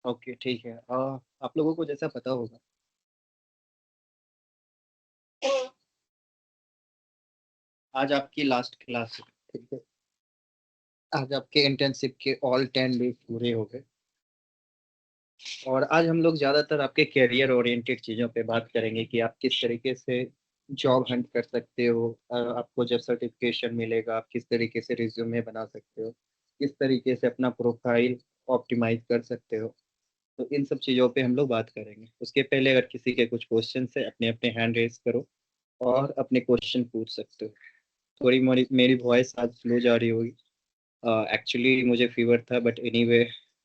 Okay ठीक है। आप लोगों को जैसा पता होगा, आज आपकी लास्ट क्लास है। ठीक है, आज आपके इंटर्नशिप के ऑल 10 डेज पूरे हो गए। और आज हम लोग ज़्यादातर आपके कैरियर ओरिएंटेड चीज़ों पे बात करेंगे कि आप किस तरीके से जॉब हंट कर सकते हो। आपको जब सर्टिफिकेशन मिलेगा आप किस तरीके से रिज्यूमे बना सकते हो, किस तरीके से अपना प्रोफाइल ऑप्टिमाइज कर सकते हो। तो इन सब चीज़ों पे हम लोग बात करेंगे। उसके पहले अगर किसी के कुछ क्वेश्चन है, अपने अपने हैंड रेज करो और अपने क्वेश्चन पूछ सकते हो। थोड़ी मोड़ी मेरी वॉइस आज स्लो जा रही होगी। एक्चुअली मुझे फीवर था, बट एनीवे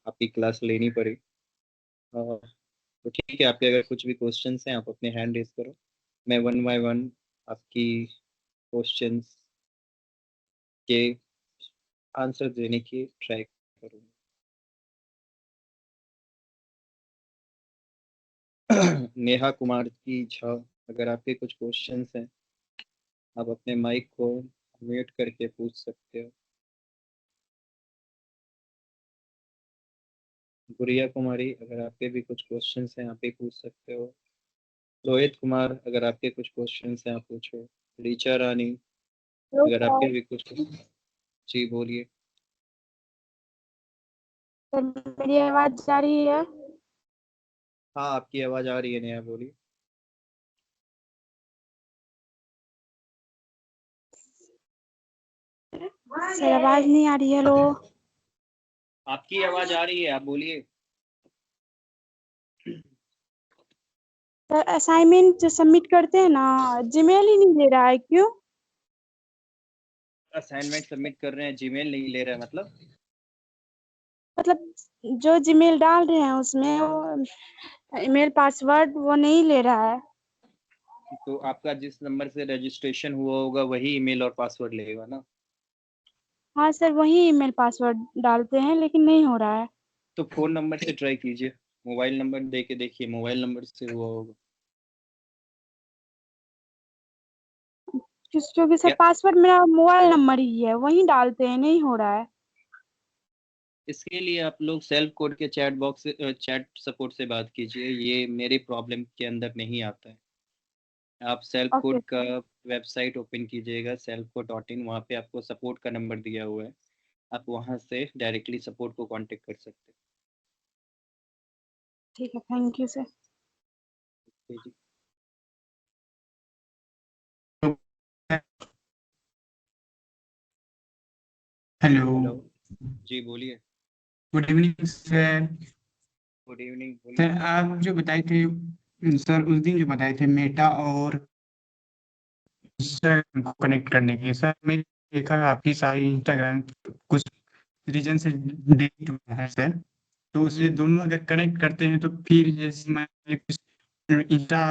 आपकी क्लास लेनी पड़ी। तो ठीक है, आपके अगर कुछ भी क्वेश्चंस हैं आप अपने हैंड रेज करो। मैं वन बाय वन आपकी क्वेश्चंस के आंसर देने की ट्राई करूँगा। नेहा कुमार की झा, अगर आपके कुछ क्वेश्चंस हैं आप अपने माइक को म्यूट करके पूछ सकते हो। गुड़िया कुमारी, अगर आपके भी कुछ क्वेश्चंस हैं आप भी पूछ सकते हो। रोहित कुमार, अगर आपके कुछ क्वेश्चंस हैं आप पूछो। ऋचा रानी, हेलो अगर सर। आपके भी कुछ, जी बोलिए। सर, मेरी आवाज जा रही है? हाँ आपकी आवाज़ आ रही है, नेहा बोलिए। सर, आवाज नहीं आ रही है। हेलो आपकी आवाज़ आ रही है, आप बोलिए। सर, असाइनमेंट जो सबमिट करते हैं ना, जीमेल ही नहीं ले रहा है, क्यों? असाइनमेंट सबमिट कर रहे हैं जीमेल नहीं ले रहा है मतलब? मतलब जो जीमेल डाल रहे हैं उसमें वो ईमेल पासवर्ड वो नहीं ले रहा है। तो आपका जिस नंबर से रजिस्ट्रेशन हुआ होगा वही ईमेल और पासवर्ड लगेगा ना? हाँ सर, वही ईमेल पासवर्ड डालते हैं लेकिन नहीं हो रहा है। तो फोन नंबर से ट्राई कीजिए, मोबाइल नंबर दे के देखिए, मोबाइल नंबर से हुआ होगा। क्योंकि सर क्या? पासवर्ड मेरा मोबाइल नंबर ही है, वही डालते हैं, नहीं हो रहा है। इसके लिए आप लोग सेल्फ कोड के चैट बॉक्स से, चैट सपोर्ट से बात कीजिए। ये मेरे प्रॉब्लम के अंदर नहीं आता है। आप सेल्फ ओके। कोड का वेबसाइट ओपन कीजिएगा, selfcode.in, वहाँ पे आपको सपोर्ट का नंबर दिया हुआ है। आप वहाँ से डायरेक्टली सपोर्ट को कांटेक्ट कर सकते ठीक है, थैंक यू सर। हैं जी। हेलो। हेलो, जी बोलिए। Good evening sir. Good evening, बोलिए। सर आप जो बताए थे, सर उस दिन जो बताए थे मेटा और सर को कनेक्ट करने के, सर मैंने देखा आपकी सारी इंस्टाग्राम कुछ रीजन से डिलीट हुआ है सर। तो उसे दोनों अगर कनेक्ट करते हैं तो फिर जैसे मैं कुछ इंस्टा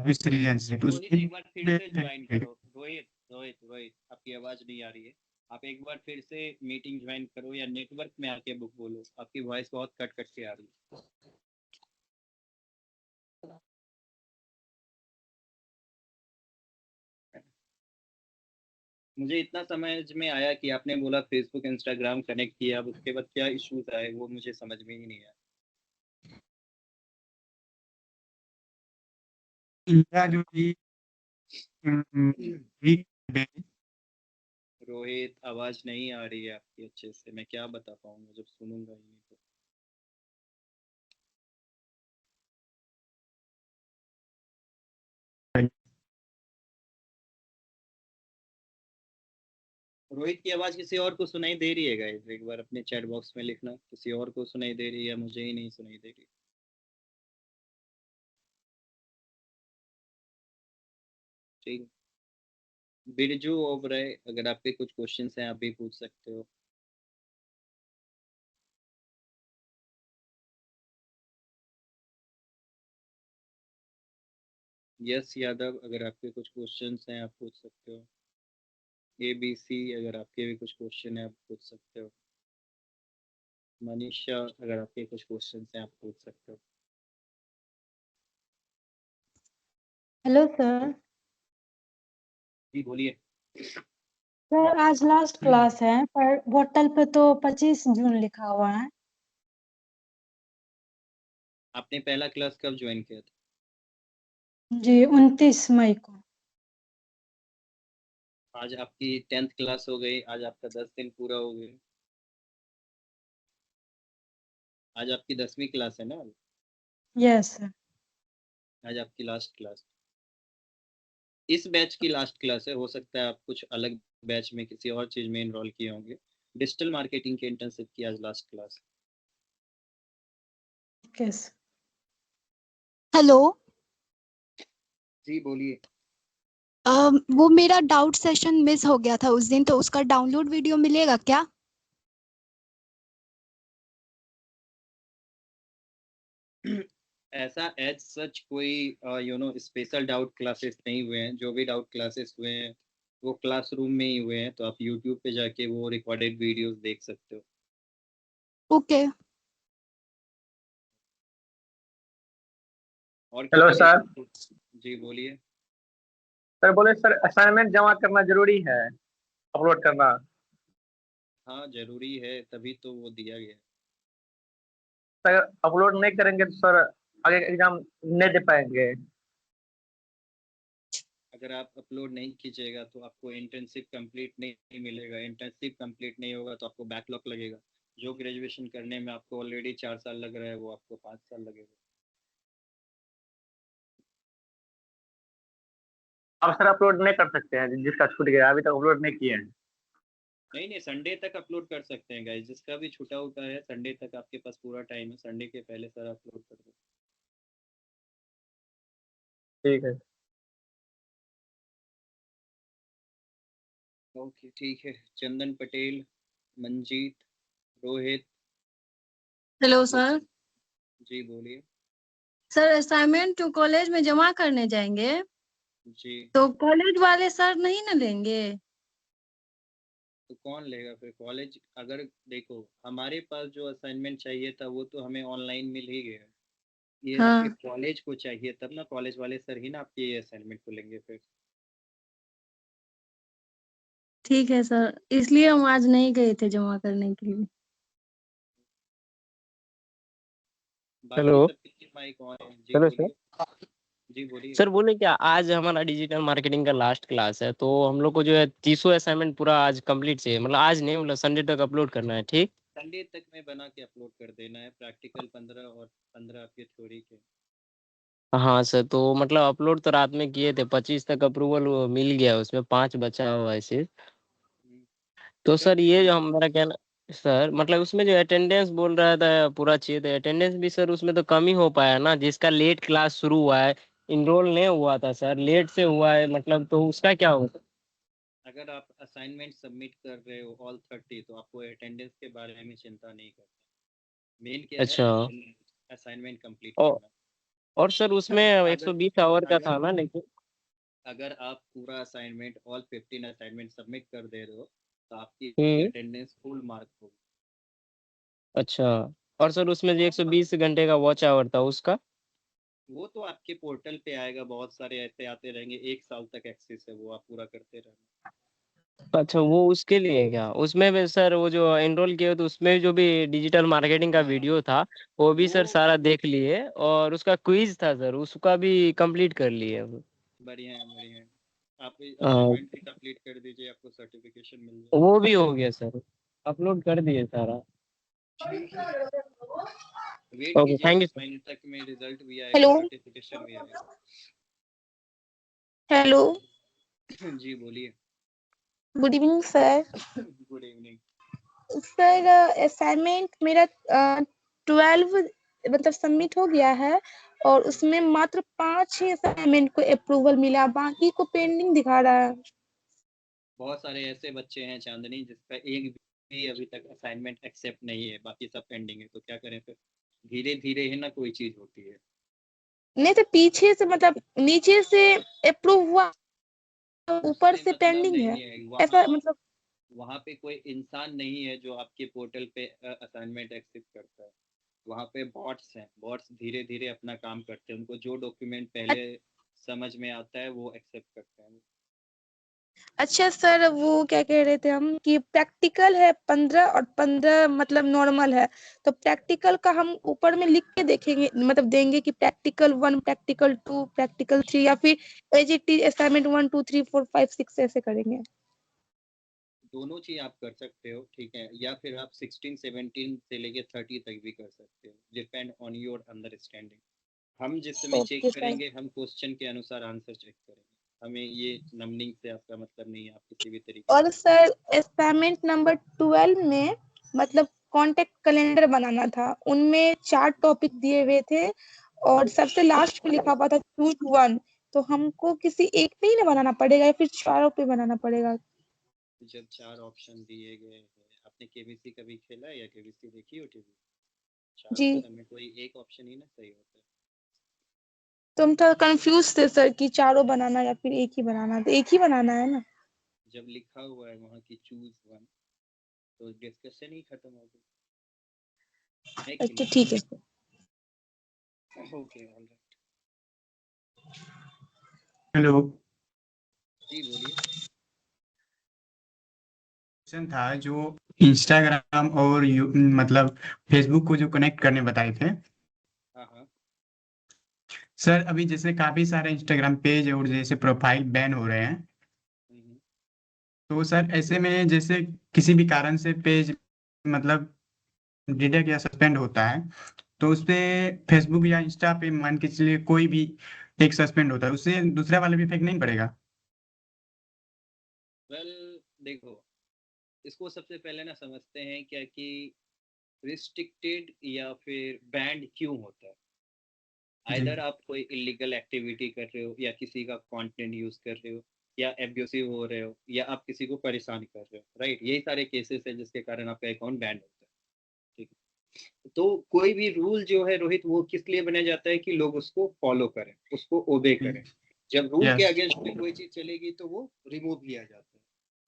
इस रीजन से तो रोहित उसमें एक बार फिर से ज्वाइन करो। रोहित रोहित रोहित, आपकी आवाज़ नहीं आ रही है। आप एक बार फिर से मीटिंग ज्वाइन करो या नेटवर्क में आके बुक बोलो, आपकी वॉइस बहुत कट कट के आ रही है। मुझे इतना समझ में आया कि आपने बोला फेसबुक इंस्टाग्राम कनेक्ट किया, अब उसके बाद क्या इश्यूज आए वो मुझे समझ में ही नहीं आया। इंस्टा जो भी वीक डे रोहित, आवाज़ नहीं आ रही है आपकी अच्छे से, मैं क्या बता पाऊंगा जब सुनूंगा ही नहीं तो। रोहित की आवाज़ किसी और को सुनाई दे रही है गाइस? एक बार अपने चैट बॉक्स में लिखना, किसी और को सुनाई दे रही है या मुझे ही नहीं सुनाई दे रही। ठीक है। बिरजू ओबराय, अगर आपके कुछ क्वेश्चंस हैं आप भी पूछ सकते हो। यस यादव, अगर आपके कुछ क्वेश्चंस हैं आप पूछ सकते हो। ABC, अगर आपके भी कुछ क्वेश्चन हैं आप पूछ सकते हो। मनीषा, अगर आपके कुछ क्वेश्चंस हैं आप पूछ सकते हो। Hello sir. जी बोलिए। सर आज लास्ट क्लास है पर पोर्टल पे तो 25 जून लिखा हुआ है। आपने पहला क्लास कब ज्वाइन किया था? जी 29 मई को। आज आपकी 10th क्लास हो गई, आज आपका 10 दिन पूरा हो गया। आज आपकी 10वीं क्लास है ना? Yes sir. आज आपकी लास्ट क्लास, इस बैच की लास्ट क्लास है। हो सकता है आप कुछ अलग बैच में किसी और चीज में इनरोल किए होंगे। डिजिटल मार्केटिंग के इंटर्नशिप की आज last class. Okay sir. Hello. जी बोलिए। वो मेरा डाउट सेशन मिस हो गया था उस दिन, तो उसका डाउनलोड वीडियो मिलेगा क्या? ऐसा एज सच कोई स्पेशल डाउट क्लासेस नहीं हुए हैं। जो भी डाउट क्लासेस हुए हैं वो क्लासरूम में ही हुए हैं, तो आप यूट्यूब पे जाके वो रिकॉर्डेड वीडियोस देख सकते हो। ओके। और हेलो किसी सर। भी। जी बोलिए। सर बोले सर असाइनमेंट जमा करना जरूरी है, अपलोड करना। हाँ जरूरी है, तभी तो वो दिया गया है। सर अपलोड नहीं करेंगे तो सर आगे एग्जाम नहीं दे पाएंगे। अगर आप अपलोड नहीं कीजिएगा तो आपको इंटर्नशिप कंप्लीट नहीं मिलेगा। इंटर्नशिप कंप्लीट नहीं होगा तो आपको बैकलॉग लगेगा। जो ग्रेजुएशन करने में आपको ऑलरेडी 4 साल लग रहा है वो आपको 5 साल लगेगा। आप सर अपलोड नहीं कर सकते हैं, जिसका छूट गया अभी तक अपलोड नहीं किए हैं। नहीं नहीं, संडे तक अपलोड कर सकते हैं गाइस। जिसका भी छूटा हुआ है संडे तक आपके पास पूरा टाइम है। संडे के पहले सर अपलोड कर दो। ठीक है। ओके ठीक है। चंदन पटेल, मंजीत, रोहित। हेलो आप लोग। सर। जी बोलिए। सर असाइनमेंट तो कॉलेज में जमा करने जाएंगे, जी। तो कॉलेज वाले सर नहीं ना लेंगे? तो कौन लेगा फिर? कॉलेज अगर देखो, हमारे पास जो असाइनमेंट चाहिए था वो तो हमें ऑनलाइन मिल ही गया है। ये आपके हाँ कॉलेज को चाहिए तब ना, कॉलेज वाले सर ही ना आपके ये असाइनमेंट को लेंगे फिर। ठीक है सर, इसलिए हम आज नहीं गए थे जमा करने के लिए। बाकी हेलो। सब कितने माइक ऑन है? जी हेलो सर। बोलिए। जी बोलिए। सर बोले क्या, आज हमारा डिजिटल मार्केटिंग का लास्ट क्लास है, तो हम लोग को जो है 30 असाइनमेंट पूरा आज कंप्लीट चाहिए। मतलब आज नहीं, मतलब संडे तक अपलोड करना है, ठीक? संडे तक में बना के अपलोड कर देना है। प्रैक्टिकल 15 और 15 आपके थ्योरी के। हाँ सर, तो मतलब अपलोड तो रात में किए थे, 25 तक अप्रूवल मिल गया, उसमें 5 बचा हुआ है सिर्फ। तो कर सर ये जो दीजिए। हमारा कहना, सर मतलब उसमें जो अटेंडेंस बोल रहा था पूरा चाहिए था, अटेंडेंस भी सर उसमें तो कम ही हो पाया ना। जिसका लेट क्लास शुरू हुआ है, इनरोल नहीं हुआ था सर, लेट से हुआ है, मतलब तो उसका क्या होगा? अगर आप असाइनमेंट सबमिट कर रहे हो ऑल 30 तो आपको अटेंडेंस के बारे में चिंता नहीं करना। मेन क्या है, अच्छा। असाइनमेंट कंप्लीट और करना। और सर उसमें अगर 120 आवर का अगर था ना, लेकिन अगर आप पूरा असाइनमेंट ऑल 15 असाइनमेंट सबमिट कर दे रहे हो तो आपकी हम्म। अटेंडेंस फुल मार्क होगी। अच्छा। और सर उसमें जो 120 घंटे का वॉच आवर था उसका? वो तो आपके पोर्टल पे आएगा। बहुत सारे ऐसे आते रहेंगे, 1 साल तक एक्सेस है, वो आप पूरा करते रहना। अच्छा, वो उसके लिए है क्या? उसमें भी सर वो जो एनरोल किए तो उसमें जो भी डिजिटल मार्केटिंग का हाँ वीडियो था वो भी सर वो सारा देख लिए, और उसका क्विज था सर, उसका भी कंप्लीट कर लिए वो। बढ़िया है, बढ़िया है। आप हाँ, असाइनमेंट भी कंप्लीट कर दीजिए, आपको सर्टिफिकेशन मिल जाएगा। वो भी हो गया सर, अपलोड कर दिए सारा। ठीक है। वेट ओके, कीजिए, थैंक यू कुछ सर। महीने तक में रिजल्ट भी आएगा, हेलो। सर्टिफिकेशन भी आएगा। हेलो। जी बोलिए। Good evening sir. Good evening. Sir assignment मेरा 12 मतलब सबमिट हो गया है, और उसमें मात्र 5 ही असाइनमेंट को अप्रूवल मिला, बाकी को पेंडिंग दिखा रहा है। बहुत सारे ऐसे बच्चे हैं चांदनी जिसका एक भी अभी तक असाइनमेंट एक्सेप्ट नहीं है, बाकी सब पेंडिंग है। तो क्या करें फिर? धीरे धीरे ही ना कोई चीज होती है। नहीं तो पीछे से मतलब नीचे से अप्रूव हुआ, ऊपर उससे से मतलब पेंडिंग है, नहीं है ऐसा वहाँ। मतलब। वहाँ पे कोई इंसान नहीं है जो आपके पोर्टल पे असाइनमेंट एक्सेप्ट करता है। वहाँ पे बॉट्स हैं। बॉट्स धीरे धीरे अपना काम करते हैं। उनको जो डॉक्यूमेंट पहले समझ में आता है वो एक्सेप्ट करते हैं। अच्छा सर, वो क्या कह रहे थे हम कि प्रैक्टिकल है 15 और 15 मतलब नॉर्मल है, तो प्रैक्टिकल का हम ऊपर में लिख के देखेंगे, मतलब देंगे कि प्रैक्टिकल 1, प्रैक्टिकल 2, प्रैक्टिकल 3, या फिर एजीटी असाइनमेंट 1 2 3 4 5 6 ऐसे करेंगे? दोनों चीज आप कर सकते हो, ठीक है, या फिर आप 16 17 से लेके 30 तक भी कर सकते हो, डिपेंड ऑन योर अंडरस्टैंडिंग। हम जिस समय चेक ओके सर। करेंगे, हम क्वेश्चन के अनुसार आंसर चेक करेंगे, हमें ये नंबरिंग से आपका मतलब नहीं है, आप किसी भी तरीके और से। सर असाइनमेंट नंबर 12 में मतलब कॉन्टेक्ट कैलेंडर बनाना था, उनमें 4 टॉपिक दिए हुए थे और सबसे लास्ट पे लिखा हुआ था चूज वन, तो हमको किसी एक पे ही ना बनाना पड़ेगा या फिर चारों पे बनाना पड़ेगा? जब 4 ऑप्शन दिए गए हैं, आपने केबीसी कभी खेला है या केबीसी देखी हो टीवी? 4 जी, ऑप्शन में कोई एक ऑप्शन ही ना सही होता है। तो हम थोड़ा कंफ्यूज थे सर कि चारों बनाना या फिर एक ही बनाना, तो एक ही बनाना है ना? जब लिखा हुआ है वहाँ की चूज वन, तो डिस्कशन ही खत्म हो गई, है कि अच्छा नहीं? ठीक है sir. Okay, all right. Hello. जी बोलिए। क्वेश्चन था जो इंस्टाग्राम और मतलब फेसबुक को जो कनेक्ट करने बताए थे हाँ हाँ। सर। अभी जैसे काफी सारे इंस्टाग्राम पेज और जैसे प्रोफाइल बैन हो रहे हैं, हम्म। तो सर ऐसे में जैसे किसी भी कारण से पेज मतलब डिडक्ट या सस्पेंड होता है, तो उस पे फेसबुक या इंस्टा पे मान के चलिए कोई भी एक सस्पेंड होता है, उससे दूसरा वाला भी इफेक्ट नहीं पड़ेगा? वेल देखो, इसको सबसे पहले ना समझते हैं क्या कि रिस्ट्रिक्टेड या फिर बैंड क्यों होता है। जी। आइदर आप कोई इलीगल एक्टिविटी कर रहे हो, या किसी का कंटेंट यूज कर रहे हो, या एब्यूसिव हो रहे हो, या आप किसी को परेशान कर रहे हो, राइट? यही सारे केसेस है जिसके कारण आपका अकाउंट बैन होता है, ठीक है। तो कोई भी रूल जो है रोहित, वो किस लिए बनाया जाता है कि लोग उसको फॉलो करें, उसको ओबे करें। जब रूल के यस। अगेंस्ट में कोई चीज चलेगी तो वो रिमूव किया जाता है।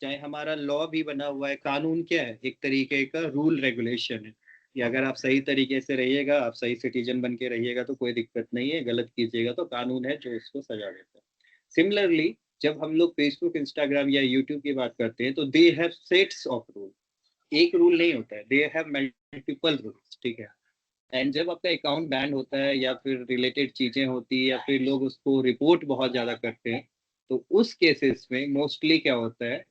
चाहे हमारा लॉ भी बना हुआ है, कानून क्या है, एक तरीके का रूल रेगुलेशन है कि अगर आप सही तरीके से रहिएगा, आप सही सिटीजन बन के रहिएगा तो कोई दिक्कत नहीं है, गलत कीजिएगा तो कानून है जो उसको सजा देता है। सिमिलरली जब हम लोग फेसबुक, इंस्टाग्राम या यूट्यूब की बात करते हैं, तो they have sets of rule. एक रूल नहीं होता है, दे हैव मल्टीपल रूल्स, ठीक है। एंड जब आपका अकाउंट बैन होता है या फिर रिलेटेड चीजें होती है या फिर लोग उसको रिपोर्ट बहुत ज्यादा करते हैं, तो उस केसेस में मोस्टली क्या होता है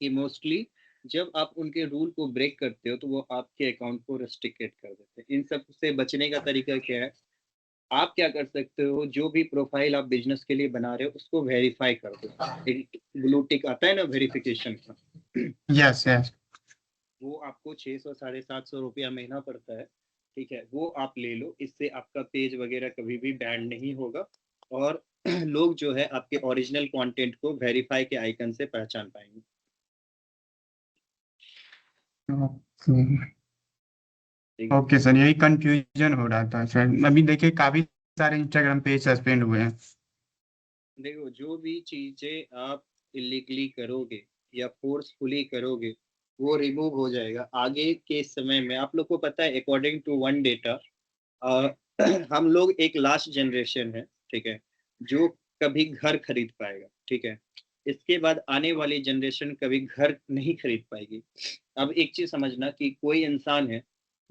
कि मोस्टली जब आप उनके रूल को ब्रेक करते हो तो वो आपके अकाउंट को रेस्ट्रिक्टेड कर देते हैं। इन सब से बचने का तरीका क्या है? आप क्या कर सकते हो, जो भी प्रोफाइल आप बिजनेस के लिए बना रहे हो उसको वेरीफाई कर दो। एक ब्लू टिक आता है ना वेरिफिकेशन का, यस यस। वो आपको 600 750 रुपया महीना पड़ता है, ठीक है, वो आप ले लो। इससे आपका पेज वगैरह कभी भी बैन नहीं होगा, और लोग जो है आपके ओरिजिनल कंटेंट को वेरीफाई के आइकन से पहचान पाएंगे। ओके। ठीक है। ओके सर, यही कंफ्यूजन हो रहा था सर। अभी देखिए काफी सारे इंस्टाग्राम पेज सस्पेंड हुए हैं। देखो, जो भी चीजें आप इलीगली करोगे या फोर्सफुली करोगे, वो रिमूव हो जाएगा आगे के समय में। आप लोग को पता है, अकॉर्डिंग टू वन डेटा, हम लोग एक लास्ट जनरेशन है, ठीक है, जो कभी घर खरीद पाएगा, ठीक है। इसके बाद आने वाली जनरेशन कभी घर नहीं खरीद पाएगी। अब एक चीज समझना कि कोई इंसान है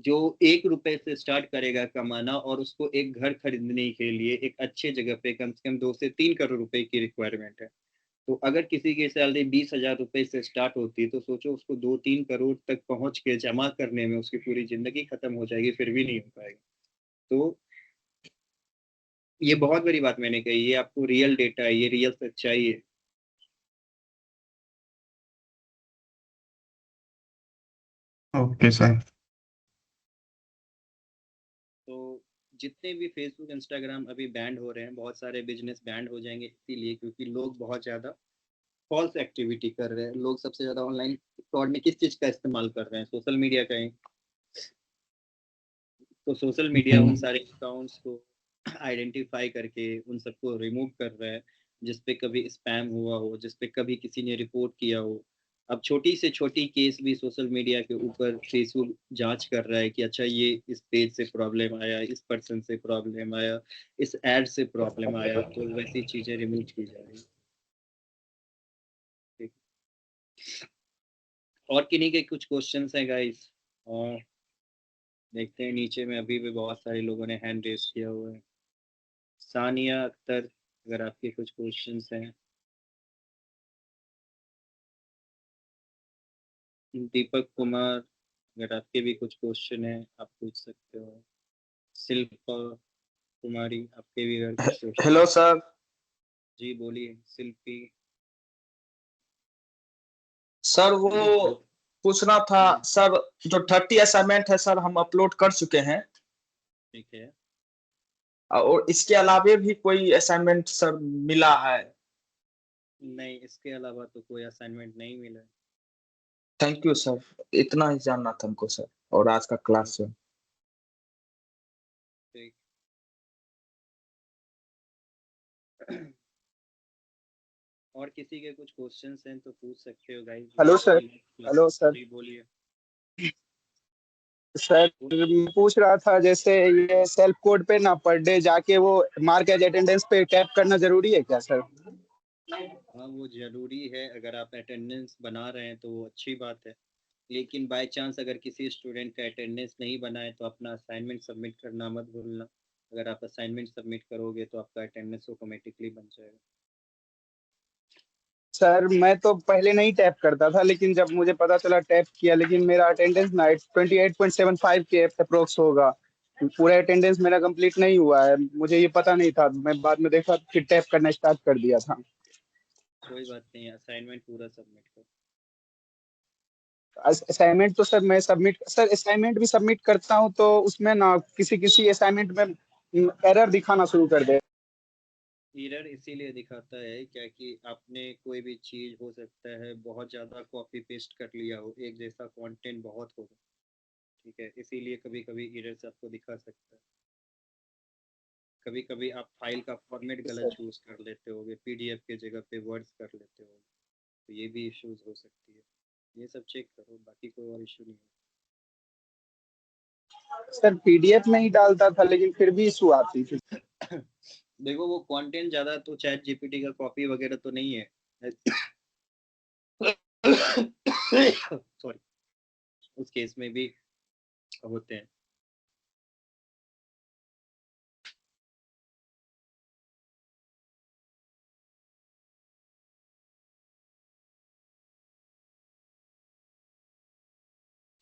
जो 1 रुपए से स्टार्ट करेगा कमाना, और उसको एक घर खरीदने के लिए एक अच्छे जगह पे कम से कम 2 से 3 करोड़ रुपए की रिक्वायरमेंट है। तो अगर किसी की सैलरी 20,000 रुपए से स्टार्ट होती है, तो सोचो उसको 2-3 करोड़ तक पहुंच के जमा करने में उसकी पूरी जिंदगी खत्म हो जाएगी, फिर भी नहीं हो पाएगा। तो ये बहुत बड़ी बात मैंने कही, ये आपको रियल डेटा है, ये रियल सच्चाई है। Okay sir. तो जितने भी फेसबुक, इंस्टाग्राम अभी बैंड हो रहे हैं, बहुत सारे बिजनेस बैंड हो जाएंगे इसीलिए क्योंकि लोग बहुत ज़्यादा फॉल्स एक्टिविटी कर रहे हैं। लोग सबसे ज़्यादा ऑनलाइन फ्रॉड में किस चीज़ का इस्तेमाल कर रहे हैं? सोशल मीडिया का ही। तो सोशल मीडिया उन सारे अकाउंट्स को आइडेंटिफाई करके उन सबको रिमूव कर रहा है, जिस पे कभी स्पैम हुआ हो, जिस पे कभी किसी ने रिपोर्ट किया हो। अब छोटी से छोटी केस भी सोशल मीडिया के ऊपर फेसबुक जांच कर रहा है कि अच्छा ये इस पेज से प्रॉब्लम आया, इस पर्सन से प्रॉब्लम आया, इस एड से प्रॉब्लम आया, तो वैसी चीज़ें रिमूव की जा रही है। और किन्हीं के कुछ क्वेश्चंस हैं गाइस? और देखते हैं, नीचे में अभी भी बहुत सारे लोगों ने हैंड रेस किया हुआ है। सानिया अख्तर, अगर आपके कुछ क्वेश्चंस हैं। दीपक कुमार, अगर आपके भी कुछ क्वेश्चन है आप पूछ सकते हो। शिल्पा कुमारी, आपके भी अगर कुछ क्वेश्चन। Hello sir. जी बोलिए शिल्पी। सर वो पूछना था सर, जो 30 असाइनमेंट है सर हम अपलोड कर चुके हैं, ठीक है। और इसके अलावे भी कोई असाइनमेंट सर मिला है? नहीं, इसके अलावा तो कोई असाइनमेंट नहीं मिला है। थैंक यू सर, इतना ही जानना था हमको सर, और आज का क्लास से। ठीक। और किसी के कुछ क्वेश्चंस हैं तो पूछ सकते हो guys. Hello sir. Hello sir. जी बोलिए सर मैं पूछ रहा था, जैसे ये सेल्फ कोड पे ना पर डे जाके वो मार्क एज अटेंडेंस पे टैप करना जरूरी है क्या सर? हाँ, वो ज़रूरी है। अगर आप अटेंडेंस बना रहे हैं तो वो अच्छी बात है, लेकिन बाय चांस अगर किसी स्टूडेंट का अटेंडेंस नहीं बना है तो अपना असाइनमेंट सबमिट करना मत भूलना। अगर आप असाइनमेंट सबमिट करोगे तो आपका अटेंडेंस ऑटोमेटिकली बन जाएगा। सर मैं तो पहले नहीं टैप करता था, लेकिन जब मुझे पता चला टैप किया, लेकिन मेरा अटेंडेंस ना 28.75 के अप्रोक्स होगा। पूरा अटेंडेंस मेरा कंप्लीट नहीं हुआ है, मुझे ये पता नहीं था। मैं बाद में देखा फिर टैप करना स्टार्ट कर दिया था। कोई बात नहीं, असाइनमेंट पूरा सबमिट करो। असाइनमेंट तो सर असाइनमेंट भी सबमिट करता हूँ तो उसमें ना किसी किसी असाइनमेंट में एरर दिखाना शुरू कर दे। एरर इसीलिए दिखाता है क्या कि आपने कोई भी चीज़, हो सकता है बहुत ज़्यादा कॉपी पेस्ट कर लिया हो, एक जैसा कंटेंट बहुत होगा, ठीक है, इसीलिए कभी कभी एरर्स आपको दिखा सकता है। कभी कभी आप फाइल का फॉर्मेट गलत चूज कर लेते होगे, पीडीएफ के जगह पे वर्ड्स कर लेते हो, तो ये भी इश्यूज हो सकती है। ये सब चेक करो, बाकी कोई और इशू नहीं है। सर पीडीएफ में ही डालता था लेकिन फिर भी इशू आती थी। देखो, वो कंटेंट ज़्यादा तो चैट जीपीटी का कॉपी वगैरह तो नहीं है। सॉरी, उस केस में भी होते हैं।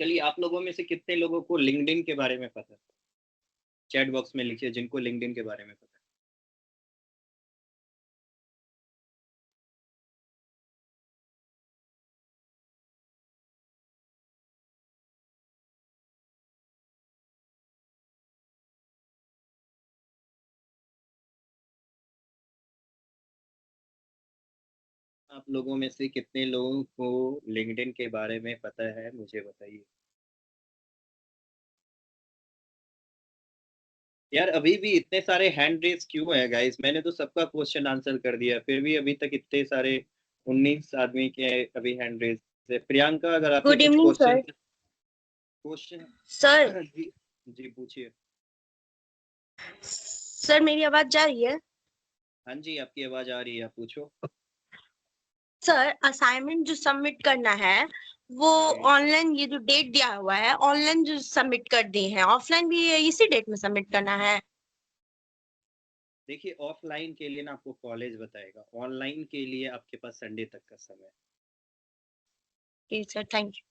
चलिए, आप लोगों में से कितने लोगों को लिंक्डइन के बारे में पता है? चैट बॉक्स में लिखिए जिनको लिंक्डइन के बारे में पता है। आप लोगों में से कितने लोगों को लिंक्डइन के बारे में पता है, मुझे बताइए। यार अभी भी इतने सारे हैंड रेस क्यों है गाइस? मैंने तो सबका क्वेश्चन आंसर कर दिया, फिर भी अभी तक इतने सारे 19 आदमी के अभी हैंड रेस है। प्रियंका, अगर आपके गुड कुछ इवनिंग सर। क्वेश्चन सर जी पूछिए। सर मेरी आवाज जा रही है? हाँ जी, आपकी आवाज आ रही है, आप पूछो। सर असाइनमेंट जो सबमिट करना है वो ऑनलाइन, ये जो डेट दिया हुआ है ऑनलाइन जो सबमिट कर दी है, ऑफलाइन भी इसी डेट में सबमिट करना है? देखिए, ऑफलाइन के लिए ना आपको कॉलेज बताएगा, ऑनलाइन के लिए आपके पास संडे तक का समय है। ठीक सर, थैंक यू।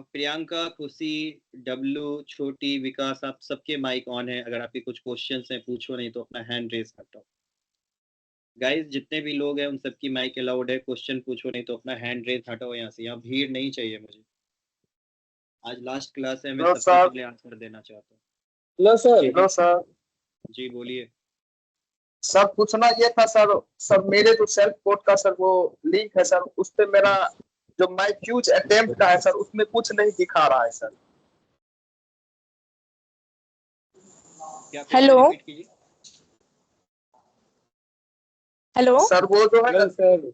प्रियंका, खुशी, डब्लू, छोटी, विकास, आप सबके माइक ऑन है। अगर आपके कुछ क्वेश्चंस हैं पूछो, नहीं तो अपना हैंड रेस हटाओ। गाइस जितने भी लोग हैं उन सबकी माइक अलाउड है, क्वेश्चन पूछो, नहीं तो अपना हैंड रेस हटाओ यहाँ से। यहाँ भीड़ नहीं चाहिए मुझे। आज लास्ट क्लास है, मैं सबसे पहले आंसर देना चाहता हूँ। Hello sir. Hello sir. जी बोलिए। सर पूछना ये था सर, मेरे जो सेल्फ कोड का सर वो लिंक है सर, उस पे मेरा जो माय फ्यूज अटेम्प्ट का है सर, उसमें कुछ नहीं दिखा रहा है सर। हेलो हेलो सर वो जो है sir,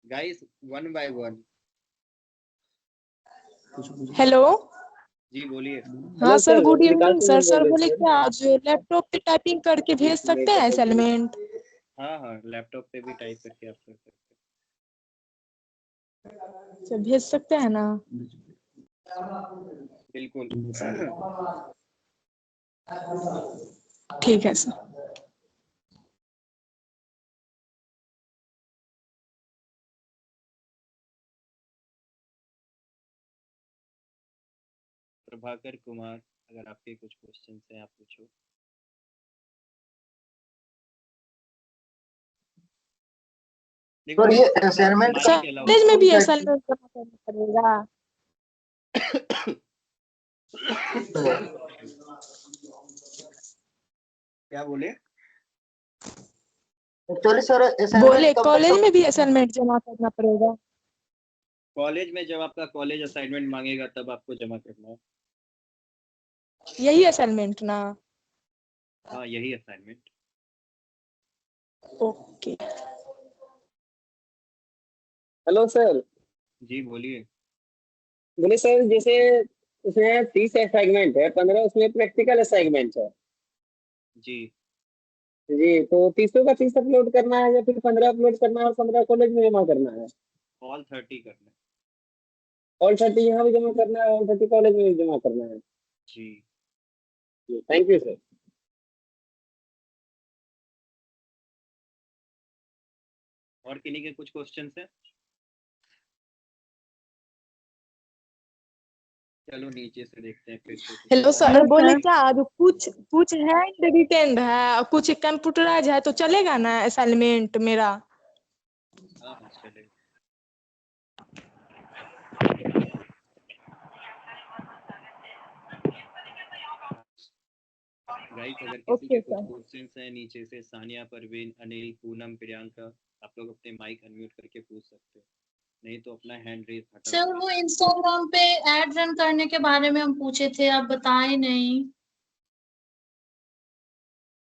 guys one by one. Hello जी बोलिए। हाँ sir, good evening sir. Sir बोले क्या आज लैपटॉप पे टाइपिंग करके भेज सकते हैं असाइनमेंट? हाँ हाँ, लैपटॉप पे भी टाइप करके आप कर सकते अच्छा, भेज सकते हैं ना? हैं। बिल्कुल। ठीक है सर। प्रभाकर कुमार, अगर आपके कुछ क्वेश्चन हैं आप पूछो। देखो सर ये असाइनमेंट माइक का सर अलाउड कॉलेज में भी क्या असाइनमेंट जमा करना पड़ेगा? क्या बोले? एक्चुअली सर बोले असाइनमेंट कब तक कॉलेज में भी असाइनमेंट जमा करना पड़ेगा? कॉलेज में जब आपका कॉलेज असाइनमेंट मांगेगा तब आपको जमा करना है। यही असाइनमेंट ना? हाँ यही असाइनमेंट। ओके। Hello sir. जी बोलिए। बोले सर जैसे उसमें 30 असाइनमेंट है, 15 उसमें प्रैक्टिकल असाइनमेंट है। जी जी, तो 30 का 30 अपलोड करना है या फिर 15 अपलोड करना है और 15 कॉलेज में जमा करना है? ऑल 30 करना है। ऑल 30 यहाँ भी जमा करना है, ऑल 30 कॉलेज में भी जमा करना है? जी थैंक यू सर। और किन्हीं के कुछ क्वेश्चन हैं? चलो नीचे से देखते हैं फिर से। हेलो सर, हेलो बोले सर। क्या आज कुछ हैंड रिटेंड है और कुछ कंप्यूटराइज है, तो चलेगा ना असाइनमेंट मेरा? हाँ हाँ चलेगा। गाइस अगर किसी के ओके कुछ सर। क्वेश्चंस हैं नीचे से, सानिया, परवीन, अनिल, पूनम, प्रियंका, आप लोग अपने माइक अनम्यूट करके पूछ सकते हो, नहीं तो अपना हैंड रेज हटा सर दो। वो इंस्टाग्राम पे एड रन करने के बारे में हम पूछे थे, आप बताए नहीं।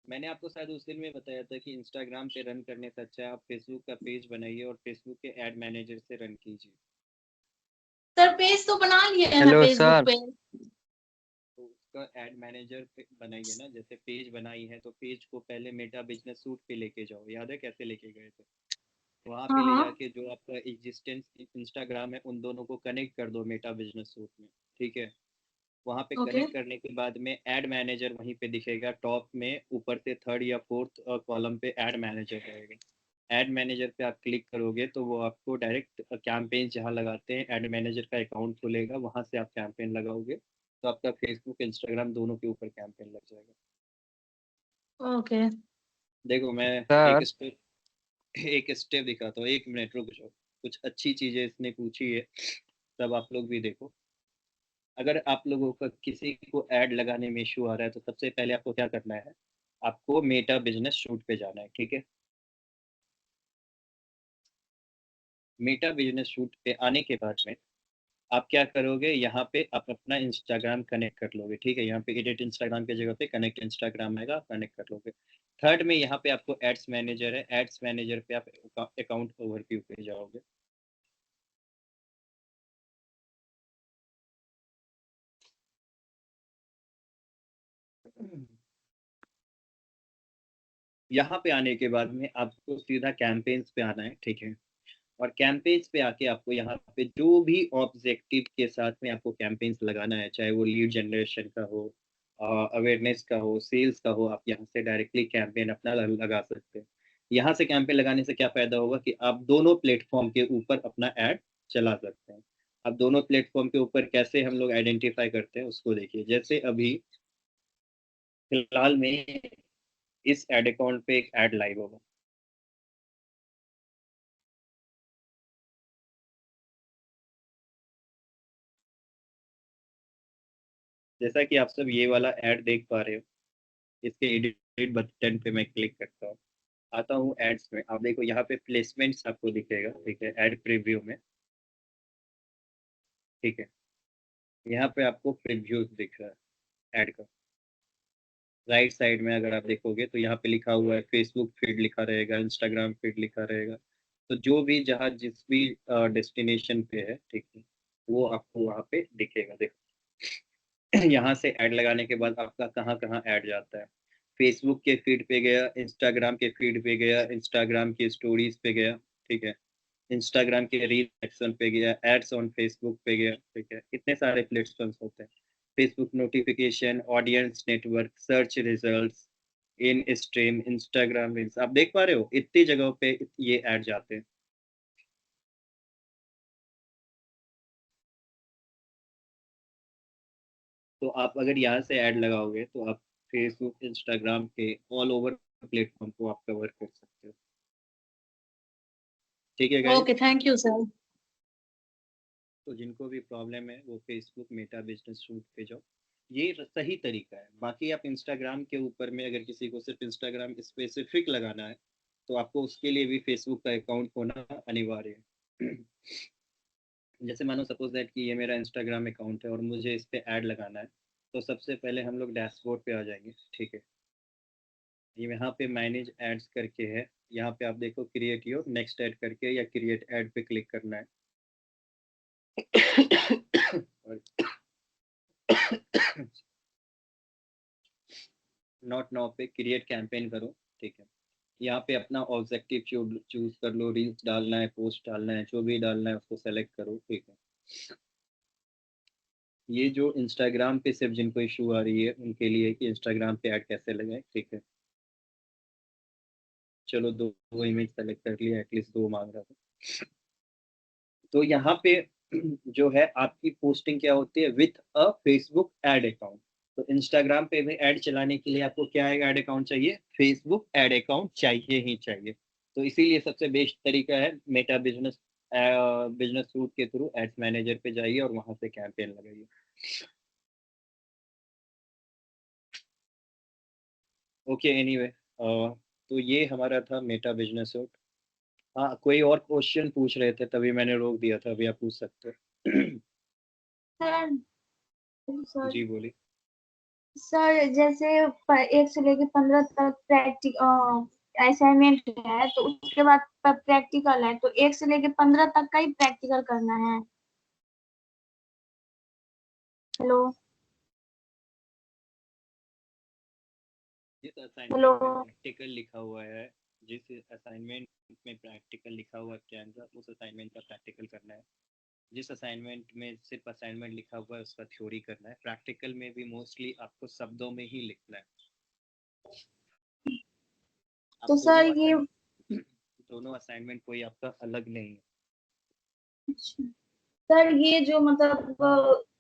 मैंने आपको शायद उस दिन में बताया था कि इंस्टाग्राम पे रन करने से अच्छा है आप फेसबुक का पेज बनाइए और फेसबुक के ऐड मैनेजर से रन कीजिए। सर पेज तो बना लिए हैं हेलो फेसबुक सर। पे। तो उसका ऐड मैनेजर बनाइए ना, जैसे पेज बनाई है तो पेज को पहले मेटा बिजनेस सूट पे लेके जाओ, याद है कैसे लेके गए थे? वहाँ पे हाँ ले हाँ। जाके जो आपका एग्जिस्टेंस इंस्टाग्राम है उन दोनों को कनेक्ट कर दो मेटा बिजनेस सूट में, ठीक है? वहाँ पे ओके। कनेक्ट करने के बाद में ऐड मैनेजर वहीं पे दिखेगा टॉप में, ऊपर से थर्ड या फोर्थ कॉलम पे ऐड मैनेजर रहेगा। ऐड मैनेजर पे आप क्लिक करोगे तो वो आपको डायरेक्ट कैंपेन जहाँ लगाते हैं ऐड मैनेजर का अकाउंट खुलेगा, वहाँ से आप कैंपेन लगाओगे तो आपका फेसबुक इंस्टाग्राम दोनों के ऊपर कैंपेन लग जाएगा। ओके देखो मैं सर एक स्टेप दिखाता हूँ, 1 मिनट रुक जाओ। कुछ अच्छी चीज़ें इसने पूछी है, तब आप लोग भी देखो। अगर आप लोगों का किसी को ऐड लगाने में इशू आ रहा है तो सबसे पहले आपको क्या करना है, आपको मेटा बिजनेस शूट पे जाना है, ठीक है? मेटा बिजनेस शूट पे आने के बाद में आप क्या करोगे, यहाँ पे आप अपना इंस्टाग्राम कनेक्ट कर लोगे, ठीक है? यहाँ पे एडिट इंस्टाग्राम की जगह पे कनेक्ट इंस्टाग्राम आएगा, आप कनेक्ट कर लोगे। थर्ड में यहाँ पे आपको एड्स मैनेजर है, एड्स मैनेजर पे आप अकाउंट ओवरव्यू पे जाओगे। यहाँ पे आने के बाद में आपको सीधा कैंपेन्स पे आना है, ठीक है? और कैंपेन्स पे आके आपको यहाँ पे जो भी ऑब्जेक्टिव के साथ में आपको कैंपेन्स लगाना है, चाहे वो लीड जनरेशन का हो, अवेयरनेस का हो, सेल्स का हो, आप यहाँ से डायरेक्टली कैंपेन अपना लगा सकते हैं। यहाँ से कैंपेन लगाने से क्या फ़ायदा होगा कि आप दोनों प्लेटफॉर्म के ऊपर अपना ऐड चला सकते हैं। अब दोनों प्लेटफॉर्म के ऊपर कैसे हम लोग आइडेंटिफाई करते हैं उसको देखिए। जैसे अभी फिलहाल में इस ऐड अकाउंट पे एक ऐड लाइव होगा, जैसा कि आप सब ये वाला ऐड देख पा रहे हो। इसके एडिट बटन पे मैं क्लिक करता हूँ, आता हूँ एड्स में। आप देखो यहाँ पे प्लेसमेंट्स आपको दिखेगा, ठीक है? ऐड प्रीव्यू में, ठीक है? यहाँ पे आपको प्रीव्यूज दिख रहा है ऐड का। राइट साइड में अगर आप देखोगे तो यहाँ पे लिखा हुआ है फेसबुक फीड लिखा रहेगा, इंस्टाग्राम फीड लिखा रहेगा। तो जो भी जहाँ जिस भी डेस्टिनेशन पे है, ठीक है, वो आपको वहाँ पे दिखेगा। देखो यहाँ से ऐड लगाने के बाद आपका कहाँ कहाँ ऐड जाता है, फेसबुक के फीड पे गया, इंस्टाग्राम के फीड पे गया, इंस्टाग्राम की स्टोरीज पे गया, ठीक है, इंस्टाग्राम के रील सेक्शन पे गया, एड्स ऑन फेसबुक पे गया, ठीक है, इतने सारे प्लेटफॉर्म्स होते हैं, Facebook notification, audience network, search results, इन स्ट्रीम, इंस्टाग्राम रील्स, आप देख पा रहे हो इतनी जगहों पे ये ऐड जाते हैं। तो आप अगर यहाँ से ऐड लगाओगे तो आप फेसबुक, इंस्टाग्राम के ऑल ओवर प्लेटफॉर्म को आप कवर कर सकते हो। ठीक है guys? Okay, thank you sir. तो जिनको भी प्रॉब्लम है वो फेसबुक मेटा बिजनेस सूट पे जाओ, ये सही तरीका है। बाकी आप इंस्टाग्राम के ऊपर में अगर किसी को सिर्फ इंस्टाग्राम स्पेसिफिक लगाना है तो आपको उसके लिए भी फेसबुक का अकाउंट होना अनिवार्य है। जैसे मानो सपोज दैट कि ये मेरा इंस्टाग्राम अकाउंट है और मुझे इस पे ऐड लगाना है, तो सबसे पहले हम लोग डैशबोर्ड पे आ जाएंगे, ठीक है, ये यहाँ पे मैनेज एड्स करके है, यहाँ पे आप देखो क्रिएट योर नेक्स्ट ऐड करके या क्रिएट ऐड पे क्लिक करना है। नॉट नाउ पे क्रिएट कैंपेन करो, ठीक है, यहाँ पे अपना ऑब्जेक्टिव चूज कर लो, रील्स डालना है, पोस्ट डालना है, जो भी डालना है उसको सेलेक्ट करो, ठीक है। ये जो इंस्टाग्राम पे सिर्फ जिनको इशू आ रही है उनके लिए कि इंस्टाग्राम पे ऐड कैसे लगाएं, ठीक है, चलो दो इमेज सेलेक्ट कर लिया, एटलीस्ट 2 मांग रहा था। तो यहाँ पे जो है आपकी पोस्टिंग क्या होती है, with a Facebook ad account. तो इंस्टाग्राम पे भी ऐड चलाने के लिए आपको क्या ऐड अकाउंट चाहिए, फेसबुक ऐड अकाउंट चाहिए ही चाहिए। तो इसीलिए सबसे बेस्ट तरीका है मेटा बिजनेस सूट के थ्रू एड्स मैनेजर पे जाइए और वहां से कैंपेन लगाइए। ओके, एनीवे, तो ये हमारा था मेटा बिजनेस सूट। हाँ, कोई और क्वेश्चन पूछ रहे थे तभी मैंने रोक दिया था, अभी आप पूछ सकते हो। सर जी बोलिए। सर जैसे 1 से लेके 15 तक असाइनमेंट है, तो उसके बाद प्रैक्टिकल है, तो 1 से लेके 15 तक का ही प्रैक्टिकल करना है। हेलो जिस असाइनमेंट में प्रैक्टिकल लिखा हुआ है, जिस असाइनमेंट में प्रैक्टिकल लिखा हुआ है उस असाइनमेंट का प्रैक्टिकल करना है। जिस असाइनमेंट में सिर्फ असाइनमेंट लिखा हुआ है उसका थ्योरी करना है। प्रैक्टिकल में भी मोस्टली आपको शब्दों में ही लिखना है। तो सर ये दोनों असाइनमेंट कोई आपका अलग नहीं है। सर ये जो मतलब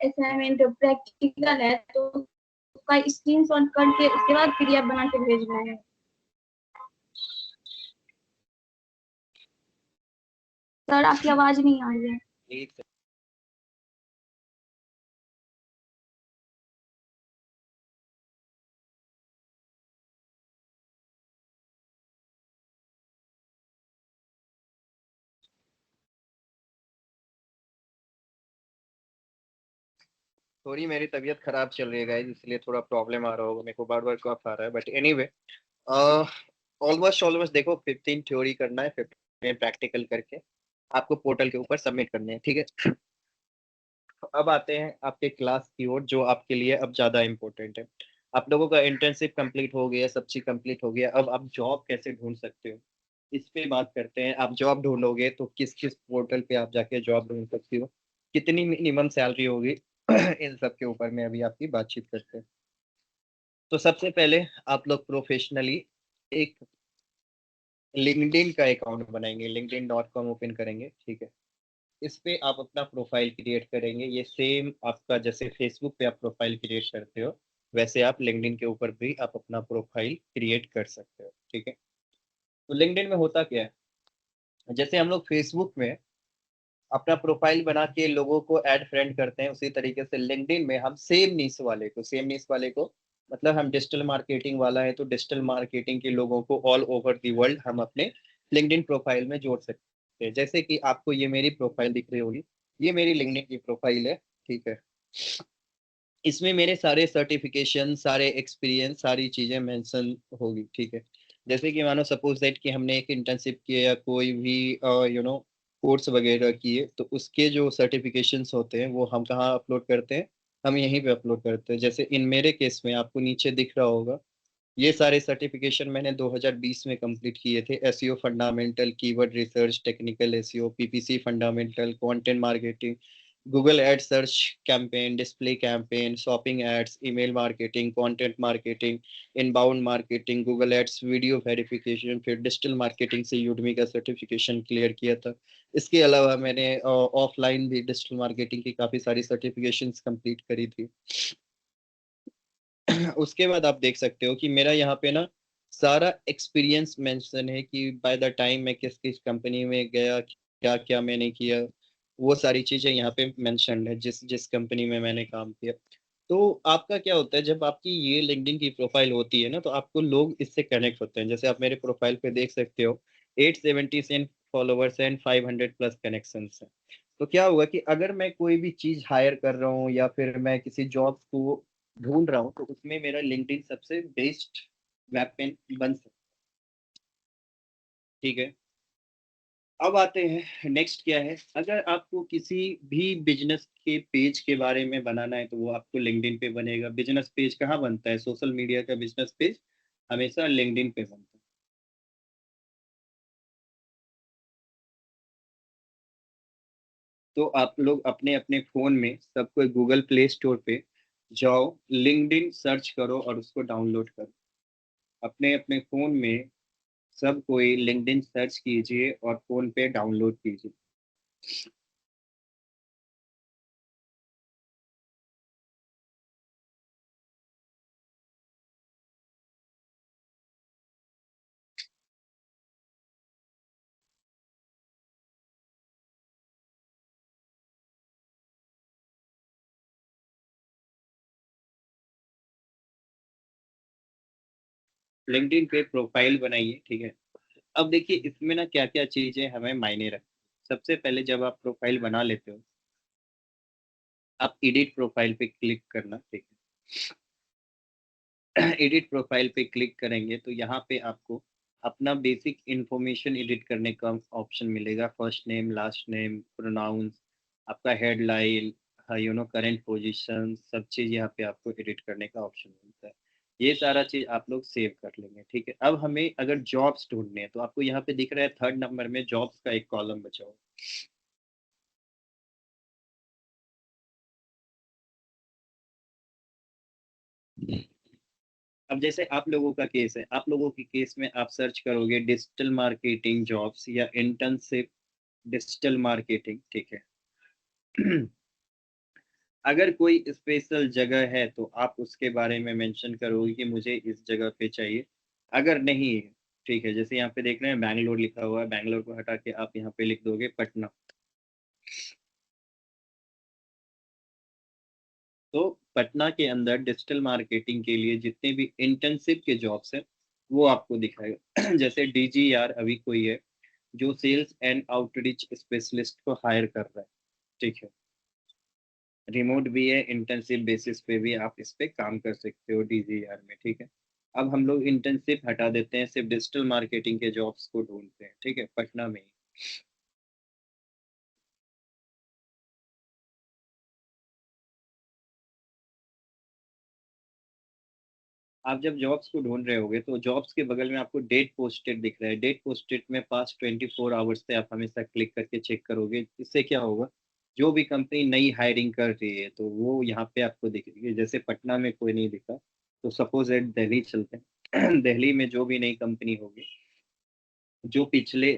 असाइनमेंट प्रैक्टिकल है, तो उसका स्क्रीनशॉट करके उसके बाद पीडीएफ बना के भेजना है। सर आपकी आवाज नहीं आ रही है। एक थोड़ी मेरी तबीयत खराब चल रही है गाइस, इसलिए थोड़ा प्रॉब्लम आ रहा होगा, मेरे को बार बार कफ आ रहा है, बट एनीवे ऑलमोस्ट देखो 15 थ्योरी करना है, 15 प्रैक्टिकल करके आपको पोर्टल के ऊपर सबमिट करने हैं, ठीक है। अब आते हैं आपके क्लास की ओर, जो आपके लिए अब ज़्यादा इम्पोर्टेंट है। आप लोगों का इंटर्नशिप कंप्लीट हो गया, सब चीज़ कंप्लीट हो गया, अब आप जॉब कैसे ढूंढ सकते हो इस पे बात करते हैं। आप जॉब ढूंढोगे तो किस किस पोर्टल पे आप जाके जॉब ढूंढ सकते हो, कितनी मिनिमम सैलरी होगी, इन सब के ऊपर में अभी आपकी बातचीत करते हैं। तो सबसे पहले आप लोग प्रोफेशनली एक लिंक्डइन का अकाउंट बनाएंगे, linkedin.com ओपन करेंगे, ठीक है। इस पे आप अपना प्रोफाइल क्रिएट करेंगे। ये सेम आपका जैसे फेसबुक पे आप प्रोफाइल क्रिएट करते हो वैसे आप लिंक्डइन के ऊपर भी आप अपना प्रोफाइल क्रिएट कर सकते हो, ठीक है। तो लिंक्डइन में होता क्या है, जैसे हम लोग फेसबुक में अपना प्रोफाइल बना के लोगों को ऐड फ्रेंड करते हैं, उसी तरीके से लिंक्डइन में हम सेम नीश वाले को मतलब हम डिजिटल मार्केटिंग वाला है तो डिजिटल मार्केटिंग के लोगों को ऑल ओवर दी वर्ल्ड हम अपने लिंक्डइन प्रोफाइल में जोड़ सकते हैं। जैसे कि आपको ये मेरी प्रोफाइल दिख रही होगी, ये मेरी लिंक्डइन की प्रोफाइल है, ठीक है। इसमें मेरे सारे सर्टिफिकेशन, सारे एक्सपीरियंस, सारी चीज़ें मेंशन होगी, ठीक है। जैसे कि मानो सपोज दैट कि हमने एक इंटर्नशिप किया या कोई भी कोर्स वगैरह किए, तो उसके जो सर्टिफिकेशंस होते हैं वो हम कहाँ अपलोड करते हैं, हम यहीं पे अपलोड करते हैं। जैसे इन मेरे केस में आपको नीचे दिख रहा होगा, ये सारे सर्टिफिकेशन मैंने 2020 में कंप्लीट किए थे। SEO fundamental, keyword research, technical SEO, PPC fundamental, content marketing, Google ad search campaign, display campaign, shopping ads, email marketing, content marketing, inbound marketing, Google ads, video verification, फिर डिजिटल मार्केटिंग से Udemy का certification clear किया था। इसके अलावा मैंने offline भी digital marketing की काफ़ी सारी सर्टिफिकेशंस कंप्लीट करी थी। उसके बाद आप देख सकते हो कि मेरा यहाँ पे ना सारा एक्सपीरियंस मेंशन है कि बाय द टाइम मैं किस किस कंपनी में गया, क्या क्या मैंने किया, वो सारी चीज़ें यहाँ पे मेंशन है जिस जिस कंपनी में मैंने काम किया। तो आपका क्या होता है, जब आपकी ये लिंक्डइन की प्रोफाइल होती है ना, तो आपको लोग इससे कनेक्ट होते हैं। जैसे आप मेरे प्रोफाइल पे देख सकते हो 870 फॉलोवर्स एंड 500 प्लस कनेक्शंस हैं। तो क्या होगा कि अगर मैं कोई भी चीज़ हायर कर रहा हूँ या फिर मैं किसी जॉब को ढूंढ रहा हूँ, तो उसमें मेरा लिंक्डइन सबसे बेस्ट वेपन बन सकता है। ठीक है, अब आते हैं नेक्स्ट क्या है। अगर आपको किसी भी बिजनेस के पेज के बारे में बनाना है तो वो आपको लिंक्डइन पे बनेगा। बिजनेस पेज कहाँ बनता है? सोशल मीडिया का बिजनेस पेज हमेशा लिंक्डइन पे बनता है। तो आप लोग अपने अपने फ़ोन में सब कोई गूगल प्ले स्टोर पे जाओ, लिंक्डइन सर्च करो और उसको डाउनलोड करो। अपने अपने फ़ोन में सब कोई लिंक्डइन सर्च कीजिए और फ़ोन पे डाउनलोड कीजिए। लिंक्डइन पे प्रोफाइल बनाइए। ठीक है, अब देखिए इसमें ना क्या क्या चीज़ें हमें मायने रखती हैं। सबसे पहले जब आप प्रोफाइल बना लेते हो, आप एडिट प्रोफाइल पे क्लिक करना। ठीक है, एडिट प्रोफाइल पे क्लिक करेंगे तो यहाँ पे आपको अपना बेसिक इंफॉर्मेशन एडिट करने का ऑप्शन मिलेगा। First name, last name, pronouns, आपका हेडलाइन, करंट पोजीशन, सब चीज़ यहाँ पे आपको एडिट करने का ऑप्शन मिलता है। ये सारा चीज़ आप लोग सेव कर लेंगे। ठीक है, अब हमें अगर जॉब्स ढूंढने हैं तो आपको यहाँ पे दिख रहा है 3rd नंबर में जॉब्स का एक कॉलम बचा हुआ। अब जैसे आप लोगों का केस है, आप लोगों के केस में आप सर्च करोगे डिजिटल मार्केटिंग जॉब्स या इंटर्नशिप डिजिटल मार्केटिंग। ठीक है, अगर कोई स्पेशल जगह है तो आप उसके बारे में मेंशन करोगे कि मुझे इस जगह पे चाहिए। अगर नहीं है, ठीक है, जैसे यहाँ पे देख रहे हैं बैंगलोर लिखा हुआ है, बैंगलोर को हटा के आप यहाँ पे लिख दोगे पटना। तो पटना के अंदर डिजिटल मार्केटिंग के लिए जितने भी इंटर्नशिप के जॉब्स हैं वो आपको दिखाएगा। जैसे DGR अभी कोई है जो सेल्स एंड आउटरीच स्पेशलिस्ट को हायर कर रहा है। ठीक है, रिमोट भी है, इंटर्नशिप बेसिस पे भी आप इस पे काम कर सकते हो DGR में। ठीक है, अब हम लोग इंटर्नशिप हटा देते हैं, सिर्फ डिजिटल मार्केटिंग के जॉब्स को ढूंढते हैं। ठीक है, पटना में ही। आप जब जॉब्स को ढूंढ रहे होगे तो जॉब्स के बगल में आपको डेट पोस्टेड दिख रहा है। डेट पोस्टेड में पास्ट 24 आवर्स से आप हमेशा क्लिक करके चेक करोगे। इससे क्या होगा, जो भी कंपनी नई हायरिंग कर रही है तो वो यहाँ पे आपको दिखेगी। जैसे पटना में कोई नहीं दिखा तो सपोज एट दिल्ली चलते हैं। दिल्ली में जो भी नई कंपनी होगी, जो पिछले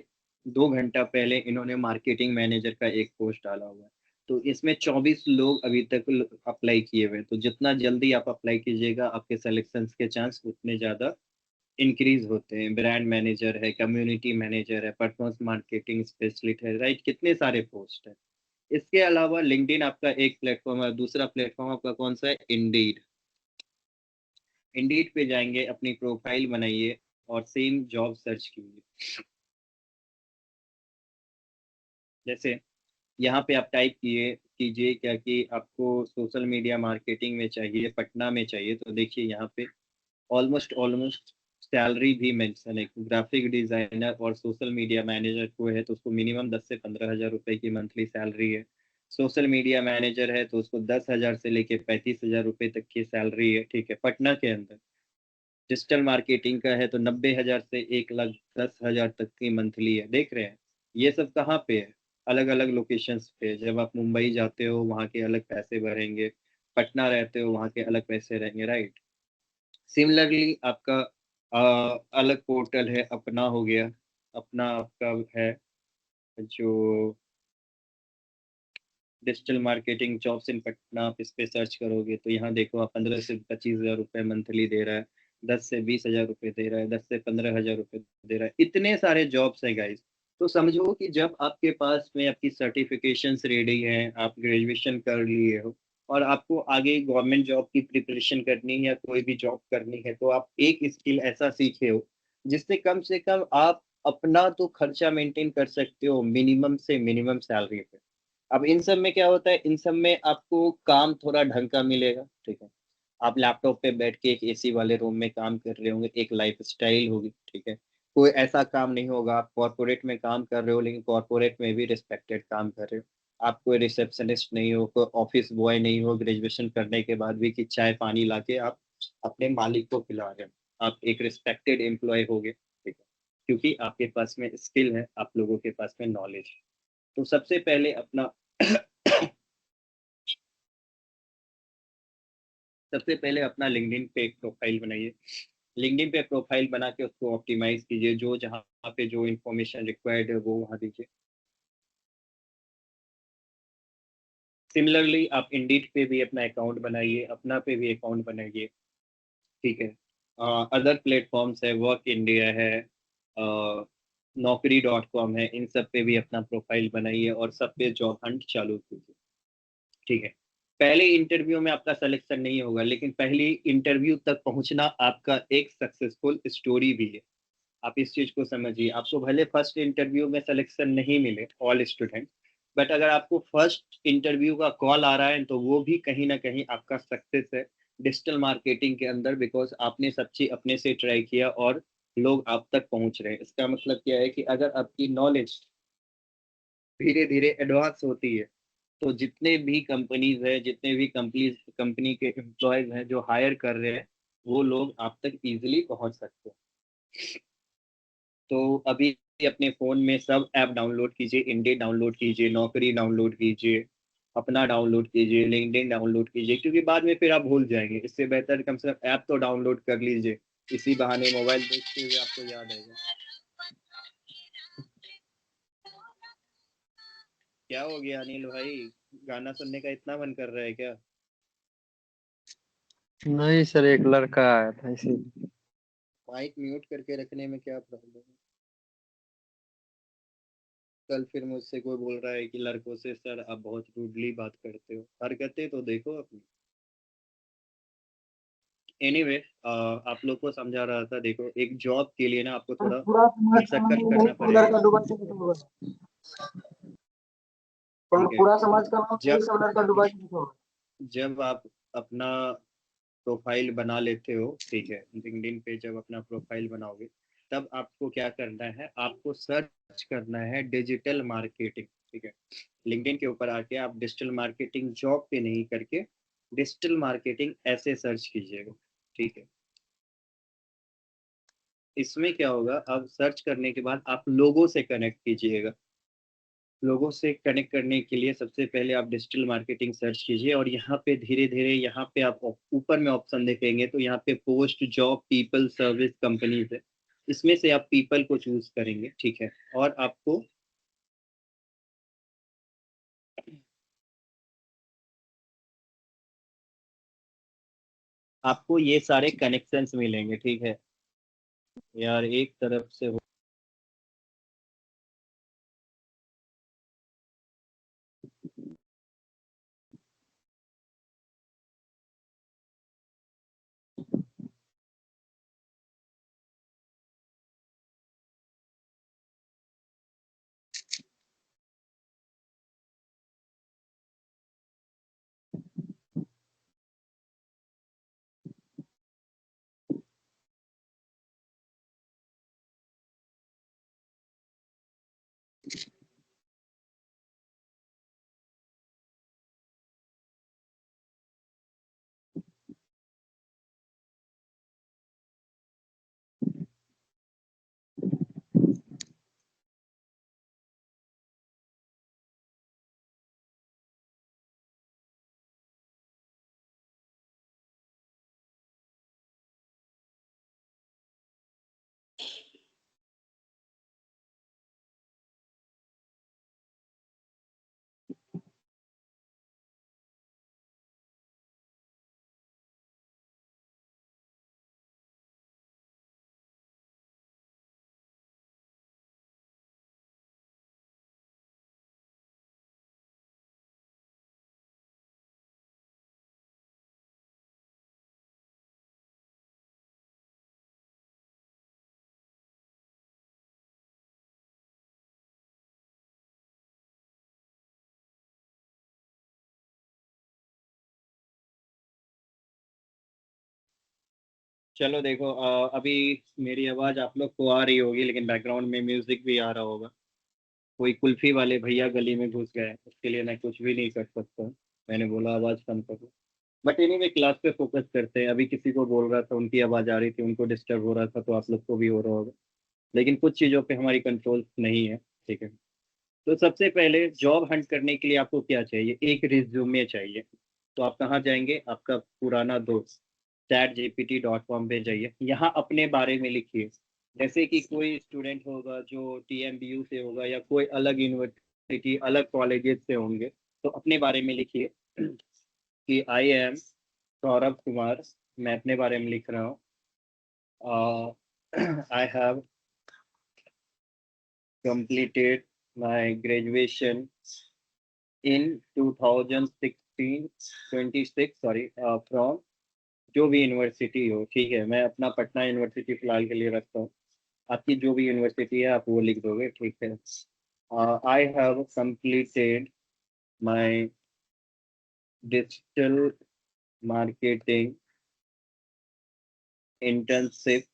2 घंटा पहले इन्होंने मार्केटिंग मैनेजर का एक पोस्ट डाला हुआ है, तो इसमें 24 लोग अभी तक अप्लाई किए हुए हैं। तो जितना जल्दी आप अप्लाई कीजिएगा आपके सिलेक्शन के चांस उतने ज़्यादा इंक्रीज होते हैं। ब्रांड मैनेजर है, कम्युनिटी मैनेजर है, परफॉर्मेंस मार्केटिंग स्पेशलिस्ट है, राइट, कितने सारे पोस्ट है। इसके अलावा लिंक्डइन आपका एक प्लेटफॉर्म है। दूसरा प्लेटफॉर्म आपका कौन सा है? इंडीड। इंडीड पे जाएंगे, अपनी प्रोफाइल बनाइए और सेम जॉब सर्च कीजिए। जैसे यहाँ पे आप टाइप कीजिए क्या कि आपको सोशल मीडिया मार्केटिंग में चाहिए, पटना में चाहिए, तो देखिए यहाँ पे ऑलमोस्ट ऑलमोस्ट सैलरी भी मेंशन है। ग्राफिक डिजाइनर और सोशल मीडिया मैनेजर को है तो उसको मिनिमम 10 से 15 हज़ार रुपए की मंथली सैलरी है। सोशल मीडिया मैनेजर है तो उसको 10,000 से लेके 35,000 रुपये तक की सैलरी है, ठीक है, पटना के अंदर। डिजिटल मार्केटिंग का है तो 90,000 से 1,10,000 तक की मंथली है, देख रहे हैं। ये सब कहाँ पे है? अलग अलग लोकेशंस पे। जब आप मुंबई जाते हो वहाँ के अलग पैसे भरेंगे, पटना रहते हो वहाँ के अलग पैसे रहेंगे, राइट। सिमिलरली आपका अलग पोर्टल है, अपना हो गया। अपना आपका है जो digital marketing jobs in Patna, आप इस पे सर्च करोगे तो यहाँ देखो आप 15 से 25,000 रुपये मंथली दे रहा है, 10 से 20,000 रुपये दे रहा है, 10 से 15,000 रुपये दे रहा है। इतने सारे जॉब्स हैं गाइस। तो समझो कि जब आपके पास में आपकी सर्टिफिकेशंस रेडी हैं, आप ग्रेजुएशन कर लिए हो और आपको आगे गवर्नमेंट जॉब की प्रिपरेशन करनी है या कोई भी जॉब करनी है, तो आप एक स्किल ऐसा सीखे हो जिससे कम से कम आप अपना तो खर्चा मेंटेन कर सकते हो मिनिमम से मिनिमम सैलरी पे। अब इन सब में क्या होता है, इन सब में आपको काम थोड़ा ढंग का मिलेगा, ठीक है। आप लैपटॉप पे बैठ के एक एसी वाले रूम में काम कर रहे होंगे, एक लाइफ स्टाइल होगी, ठीक है। कोई ऐसा काम नहीं होगा आप कॉर्पोरेट में काम कर रहे हो लेकिन कॉर्पोरेट में भी रिस्पेक्टेड काम कर रहे हो। आप कोई रिसेप्शनिस्ट नहीं हो, कोई ऑफिस बॉय नहीं हो ग्रेजुएशन करने के बाद भी कि चाय पानी लाके आप अपने मालिक को पिला रहे हो। आप एक रिस्पेक्टेड एम्प्लॉय होगे, ठीक है, क्योंकि आपके पास में स्किल है, आप लोगों के पास में नॉलेज है। तो सबसे पहले अपना सबसे पहले अपना लिंक्डइन पे एक प्रोफाइल बनाइए। लिंक्डइन पे प्रोफाइल बना के उसको ऑप्टिमाइज कीजिए, जो जहाँ पे जो इन्फॉर्मेशन रिक्वायर्ड है वो वहाँ दीजिए। सिमिलरली आप इंडीड पे भी अपना अकाउंट बनाइए, अपना पे भी अकाउंट बनाइए, ठीक है। अदर प्लेटफॉर्म्स है, वर्क इंडिया है, Naukri.com है, इन सब पे भी अपना प्रोफाइल बनाइए और सब पे जॉब हंट चालू कीजिए, ठीक है। पहले इंटरव्यू में आपका सिलेक्शन नहीं होगा लेकिन पहली इंटरव्यू तक पहुंचना आपका एक सक्सेसफुल स्टोरी भी है। आप इस चीज को समझिए। आपको भले फर्स्ट इंटरव्यू में सिलेक्शन नहीं मिले ऑल स्टूडेंट, बट अगर आपको फर्स्ट इंटरव्यू का कॉल आ रहा है तो वो भी कहीं ना कहीं आपका सक्सेस है डिजिटल मार्केटिंग के अंदर, बिकॉज आपने सब चीज अपने से ट्राई किया और लोग आप तक पहुंच रहे हैं। इसका मतलब क्या है कि अगर आपकी नॉलेज धीरे धीरे एडवांस होती है तो जितने भी कंपनीज है, जितने भी कंपनी के एम्प्लॉयज हैं जो हायर कर रहे हैं, वो लोग आप तक इजीली पहुंच सकते हैं। तो अभी अपने फ़ोन में सब ऐप डाउनलोड कीजिए, इंडीड डाउनलोड कीजिए, नौकरी डाउनलोड कीजिए, अपना डाउनलोड कीजिए, लिंक्डइन डाउनलोड कीजिए, क्योंकि बाद में फिर आप भूल जाएंगे। इससे बेहतर कम से कम ऐप तो डाउनलोड कर लीजिए, इसी बहाने मोबाइल देखते हुए आपको याद आएगा। क्या हो गया अनिल भाई, गाना सुनने का इतना मन कर रहा है क्या? नहीं सर, एक लड़का आया था इसीलिए। माइक म्यूट करके रखने में क्या प्रॉब्लम है? कल फिर मुझसे कोई बोल रहा है कि लड़कों से सर आप बहुत रूडली बात करते हो। हरकतें तो देखो अपनी। एनीवे आप लोग को समझा रहा था, देखो एक जॉब के लिए ना आपको थोड़ा पूरा समाज का मशक्कत नाम करना नहीं लड़का पड़ेगा, डूबा के होगा। पर ठीक है। पूरा समाज का नाम नहीं जब सब लड़का डूबा के होगा। जब आप अपना प्रोफाइल बना लेते हो, ठीक है, लिंक्डइन पे जब अपना प्रोफाइल बनाओगे तब आपको क्या करना है, आपको सर्च करना है डिजिटल मार्केटिंग, ठीक है। लिंक्डइन के ऊपर आके आप डिजिटल मार्केटिंग जॉब पे नहीं करके डिजिटल मार्केटिंग ऐसे सर्च कीजिएगा, ठीक है। इसमें क्या होगा, अब सर्च करने के बाद आप लोगों से कनेक्ट कीजिएगा। लोगों से कनेक्ट करने के लिए सबसे पहले आप डिजिटल मार्केटिंग सर्च कीजिए और यहाँ पे धीरे धीरे यहाँ पे आप ऊपर में ऑप्शन देखेंगे तो यहाँ पे post, job, people, service, companies है। इसमें से आप पीपल को चूज करेंगे, ठीक है। और आपको ये सारे कनेक्शंस मिलेंगे, ठीक है यार। एक तरफ से चलो देखो, अभी मेरी आवाज़ आप लोग को आ रही होगी, लेकिन बैकग्राउंड में म्यूजिक भी आ रहा होगा। कोई कुल्फी वाले भैया गली में घुस गए, उसके लिए मैं कुछ भी नहीं कर सकता। मैंने बोला आवाज़ कम करो। बट एनीवे, क्लास पे फोकस करते हैं। अभी किसी को बोल रहा था, उनकी आवाज़ आ रही थी, उनको डिस्टर्ब हो रहा था, तो आप लोग को भी हो रहा होगा। लेकिन कुछ चीज़ों पे हमारी कंट्रोल नहीं है, ठीक है। तो सबसे पहले जॉब हंट करने के लिए आपको क्या चाहिए? एक रिज्यूमे चाहिए। तो आप कहाँ जाएंगे? आपका पुराना दोस्त chatgpt.com पे जाइए। यहाँ अपने बारे में लिखिए। जैसे कि कोई स्टूडेंट होगा जो TMBU से होगा या कोई अलग यूनिवर्सिटी, अलग कॉलेजेस से होंगे, तो अपने बारे में लिखिए कि आई एम सौरभ कुमार। मैं अपने बारे में लिख रहा हूँ। I have completed my graduation in 2016-26, sorry, from जो भी यूनिवर्सिटी हो, ठीक है। मैं अपना पटना यूनिवर्सिटी फिलहाल के लिए रखता हूँ। आपकी जो भी यूनिवर्सिटी है आप वो लिख दोगे, ठीक है। I have completed my digital marketing internship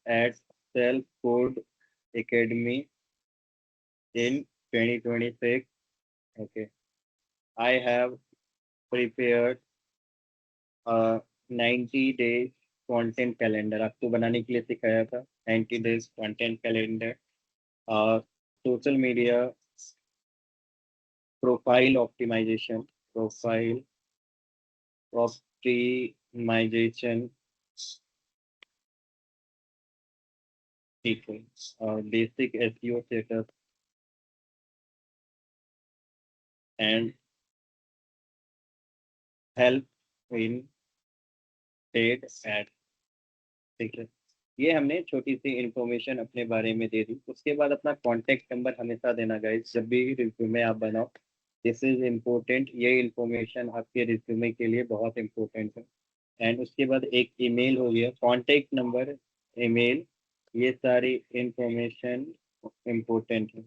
at Self Code Academy in 2026. Okay. I have prepared a 90 days content calendar। आपको बनाने के लिए सिखाया था 90 days content calendar। Social media profile optimisation, ठीक है। Basic SEO setup and help in paid ad, ठीक है। ये हमने छोटी सी इंफॉर्मेशन अपने बारे में दे दी। उसके बाद अपना कॉन्टैक्ट नंबर हमेशा देना गाइस, जब भी रिज्यूमे आप बनाओ। This is important. ये इंफॉर्मेशन आपके रिज्यूमे के लिए बहुत इम्पोर्टेंट है। एंड उसके बाद एक ईमेल हो गया, कॉन्टैक्ट नंबर, ईमेल, ये सारी इंफॉर्मेशन इम्पोर्टेंट है।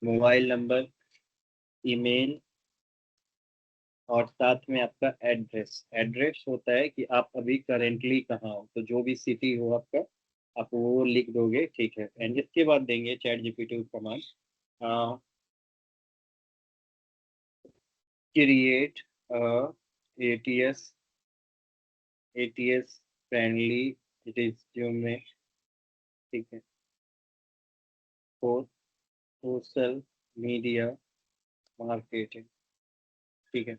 मोबाइल नंबर, ईमेल, और साथ में आपका एड्रेस। एड्रेस होता है कि आप अभी करेंटली कहाँ हो, तो जो भी सिटी हो आपका, आप वो लिख दोगे, ठीक है। एंड इसके बाद देंगे ChatGPT command, create ATS friendly resume, ठीक है, फॉर सोशल मीडिया मार्केटिंग, ठीक है।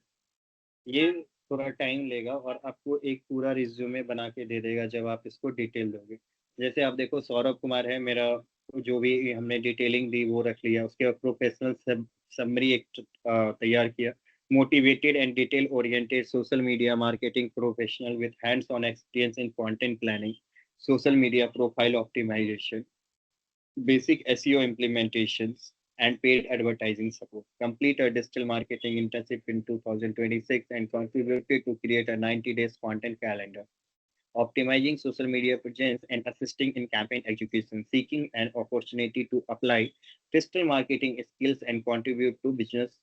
ये थोड़ा टाइम लेगा और आपको एक पूरा रिज्यूमे बना के दे देगा जब आप इसको डिटेल दोगे। जैसे आप देखो, सौरभ कुमार है मेरा, जो भी हमने डिटेलिंग दी वो रख लिया। उसके बाद प्रोफेशनल समरी एक तैयार किया, motivated and detail oriented social media marketing professional with hands on experience in content planning, social media profile optimisation, basic SEO implementations, and paid advertising support. Complete a digital marketing internship in 2026 and contributed to create a 90 days content calendar. Optimizing social media presence and assisting in campaign execution, seeking an opportunity to apply digital marketing skills and contribute to business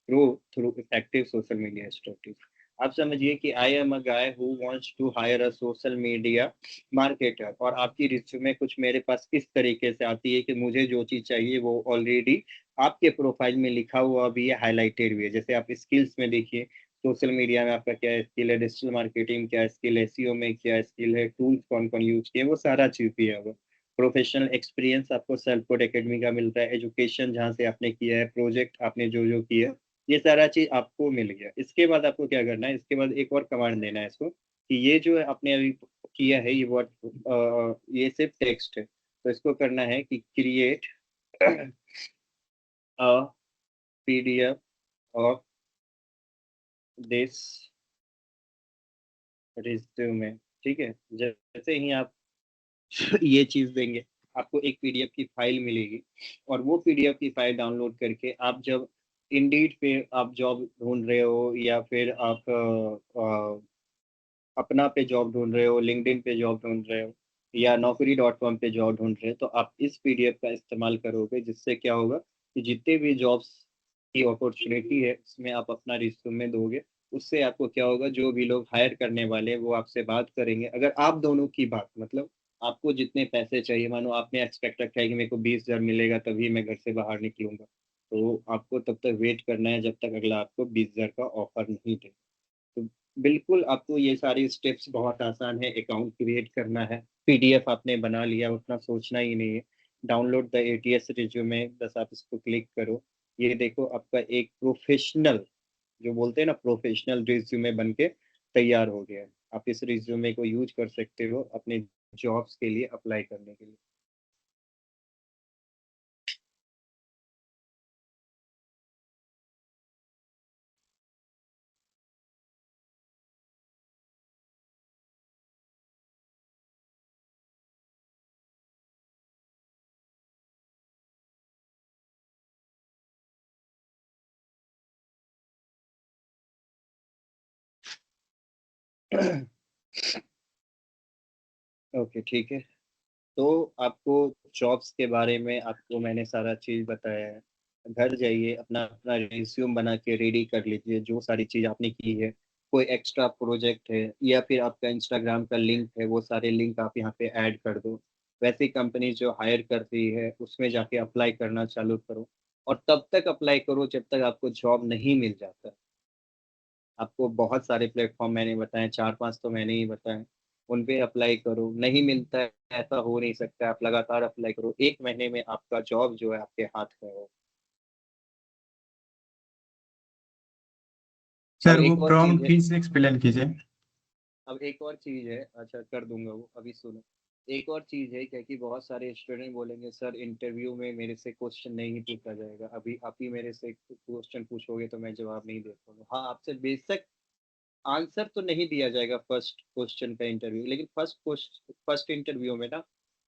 growth through effective social media strategies. आप समझिए कि I am a guy who wants to hire a social media marketer, और आपकी resume कुछ मेरे पास इस तरीके से आती है कि मुझे जो चीज़ चाहिए वो ऑलरेडी आपके प्रोफाइल में लिखा हुआ भी है, हाईलाइटेड भी है। जैसे आप स्किल्स में देखिए, सोशल मीडिया में आपका क्या स्किल है, डिजिटल मार्केटिंग क्या स्किल है, SEO में क्या स्किल है, टूल्स कौन कौन यूज किए, वो सारा चीज़ दिया हुआ। प्रोफेशनल एक्सपीरियंस आपको सेल्फ कोड एकेडमी का मिलता है, एजुकेशन जहाँ से आपने किया है, प्रोजेक्ट आपने जो जो किया, ये सारा चीज आपको मिल गया। इसके बाद आपको क्या करना है? इसके बाद एक और कमांड देना है इसको कि ये जो आपने अभी किया है ये वर्ड, ये सिर्फ टेक्स्ट है, तो इसको करना है कि create PDF of this resume, ठीक है। जैसे ही आप ये चीज देंगे, आपको एक PDF की फाइल मिलेगी, और वो PDF की फाइल डाउनलोड करके आप जब इंडीड पे आप जॉब ढूंढ रहे हो, या फिर आप अपना पे जॉब ढूंढ रहे हो, लिंक्डइन पे जॉब ढूंढ रहे हो, या naukri.com पे जॉब ढूंढ रहे हो, तो आप इस PDF का इस्तेमाल करोगे। जिससे क्या होगा कि जितने भी जॉब्स की अपॉर्चुनिटी है उसमें आप अपना रिज्यूमे दोगे, उससे आपको क्या होगा, जो भी लोग हायर करने वाले हैं वो आपसे बात करेंगे। अगर आप दोनों की बात, मतलब आपको जितने पैसे चाहिए, मानो आपने एक्सपेक्ट रखा है कि मेरे को 20,000 मिलेगा तभी मैं घर से बाहर निकलूंगा, तो आपको तब तक वेट करना है जब तक अगला आपको 20,000 का ऑफर नहीं दे। तो बिल्कुल आपको ये सारी स्टेप्स बहुत आसान है। अकाउंट क्रिएट करना है, पीडीएफ आपने बना लिया, उतना सोचना ही नहीं है। डाउनलोड द एटीएस रिज्यूमे, बस आप इसको क्लिक करो। ये देखो आपका एक प्रोफेशनल, जो बोलते हैं ना प्रोफेशनल रिज्यूमे बन के तैयार हो गया है। आप इस रिज्यूमे को यूज कर सकते हो अपने जॉब्स के लिए अप्लाई करने के लिए। ओके ठीक है, तो आपको जॉब्स के बारे में आपको मैंने सारा चीज़ बताया है। घर जाइए, अपना अपना रिज्यूम बना के रेडी कर लीजिए, जो सारी चीज़ आपने की है। कोई एक्स्ट्रा प्रोजेक्ट है या फिर आपका इंस्टाग्राम का लिंक है, वो सारे लिंक आप यहाँ पे ऐड कर दो। वैसी कंपनी जो हायर करती है उसमें जाके अप्लाई करना चालू करो, और तब तक अप्लाई करो जब तक आपको जॉब नहीं मिल जाता। आपको बहुत सारे प्लेटफॉर्म मैंने बताए, 4-5 तो मैंने ही बताए, उन पे अप्लाई करो। नहीं मिलता है, ऐसा हो नहीं सकता, आप लगातार अप्लाई करो, 1 महीने में आपका जॉब जो है आपके हाथ में हो। अब सर वो एक और चीज़ प्रॉम्प्ट है, फिर से एक्सप्लेन कीजिए। अब एक और चीज़ है, अच्छा कर दूंगा वो, अभी सुनो। एक और चीज़ है क्या कि बहुत सारे स्टूडेंट बोलेंगे सर इंटरव्यू में मेरे से क्वेश्चन नहीं पूछा जाएगा, अभी आप ही मेरे से क्वेश्चन पूछोगे तो मैं जवाब नहीं दे पाऊंगा। हाँ, आपसे बेसिक आंसर तो नहीं दिया जाएगा फर्स्ट क्वेश्चन का इंटरव्यू, लेकिन फर्स्ट इंटरव्यू में ना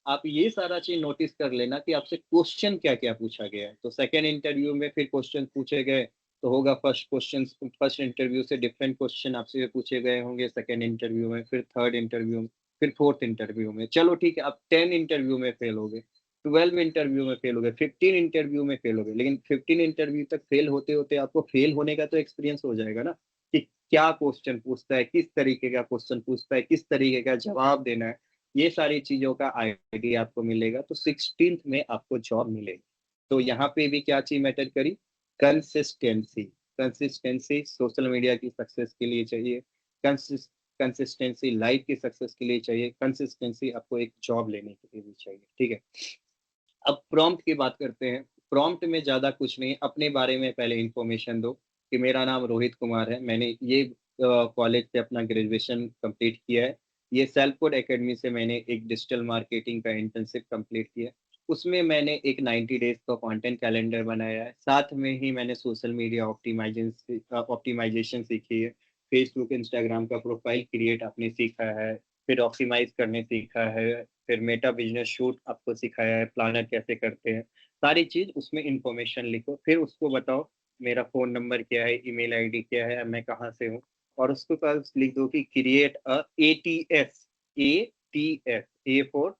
आप ये सारा चीज नोटिस कर लेना कि आपसे क्वेश्चन क्या क्या पूछा गया है। तो सेकेंड इंटरव्यू में फिर क्वेश्चन पूछे गए तो होगा फर्स्ट इंटरव्यू से डिफरेंट क्वेश्चन आपसे पूछे गए होंगे सेकेंड इंटरव्यू में, फिर थर्ड इंटरव्यू में, फिर फोर्थ इंटरव्यू में। चलो ठीक है, आप 10 इंटरव्यू में फेल हो गए, 12 इंटरव्यू में फेल हो गए, 15 इंटरव्यू में फेल हो गए, लेकिन 15 इंटरव्यू तक फेल होते होते आपको फेल होने का तो एक्सपीरियंस हो जाएगा ना, कि क्या क्वेश्चन पूछता है, किस तरीके का क्वेश्चन पूछता है, किस तरीके का जवाब देना है। ये सारी चीजों का आइडिया आपको मिलेगा, तो 16th में आपको जॉब मिलेगी। तो यहाँ पे भी क्या चीज मैटर करी, कंसिस्टेंसी। कंसिस्टेंसी सोशल मीडिया की सक्सेस के लिए चाहिए, कंसिस्टेंसी लाइफ की सक्सेस के लिए चाहिए, कंसिस्टेंसी आपको एक जॉब लेने के लिए भी चाहिए। ठीक है, अब प्रॉम्प्ट की बात करते हैं। प्रॉम्प्ट में ज़्यादा कुछ नहीं, अपने बारे में पहले इंफॉर्मेशन दो कि मेरा नाम रोहित कुमार है, मैंने ये कॉलेज से अपना ग्रेजुएशन कंप्लीट किया है, ये सेल्फ कोड एकेडमी से मैंने एक डिजिटल मार्केटिंग का इंटर्नशिप कंप्लीट किया है, उसमें मैंने एक 90 डेज का कंटेंट कैलेंडर बनाया है, साथ में ही मैंने सोशल मीडिया ऑप्टिमाइजेशन सीखी है, फेसबुक इंस्टाग्राम का प्रोफाइल क्रिएट आपने सीखा है, फिर ऑप्टिमाइज करने सीखा है, फिर मेटा बिजनेस शूट आपको सिखाया है, प्लानर कैसे करते हैं, सारी चीज उसमें इंफॉर्मेशन लिखो, फिर उसको बताओ मेरा फोन नंबर क्या है, ईमेल आईडी क्या है, मैं कहाँ से हूँ, और उसके पास लिख दो कि create a ATS, ATS, A for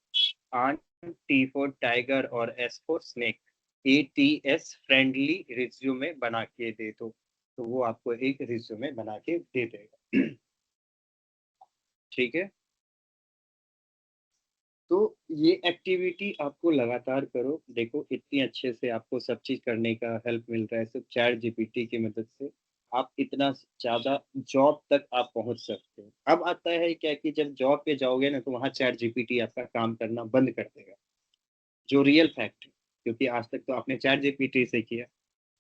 ant, T for tiger और S for snake, ATS friendly resume बना के दे दो, तो वो आपको एक रिज्यूमे बना के दे देगा। ठीक है, तो ये एक्टिविटी आपको लगातार करो। देखो इतनी अच्छे से आपको सब चीज करने का हेल्प मिल रहा है, सिर्फ चैट जीपीटी की मदद से आप इतना ज्यादा जॉब तक आप पहुंच सकते हो। अब आता है क्या कि जब जॉब पे जाओगे ना तो वहाँ चैट जीपीटी आपका काम करना बंद कर देगा, जो रियल फैक्ट है, क्योंकि आज तक तो आपने चैट जीपीटी से किया।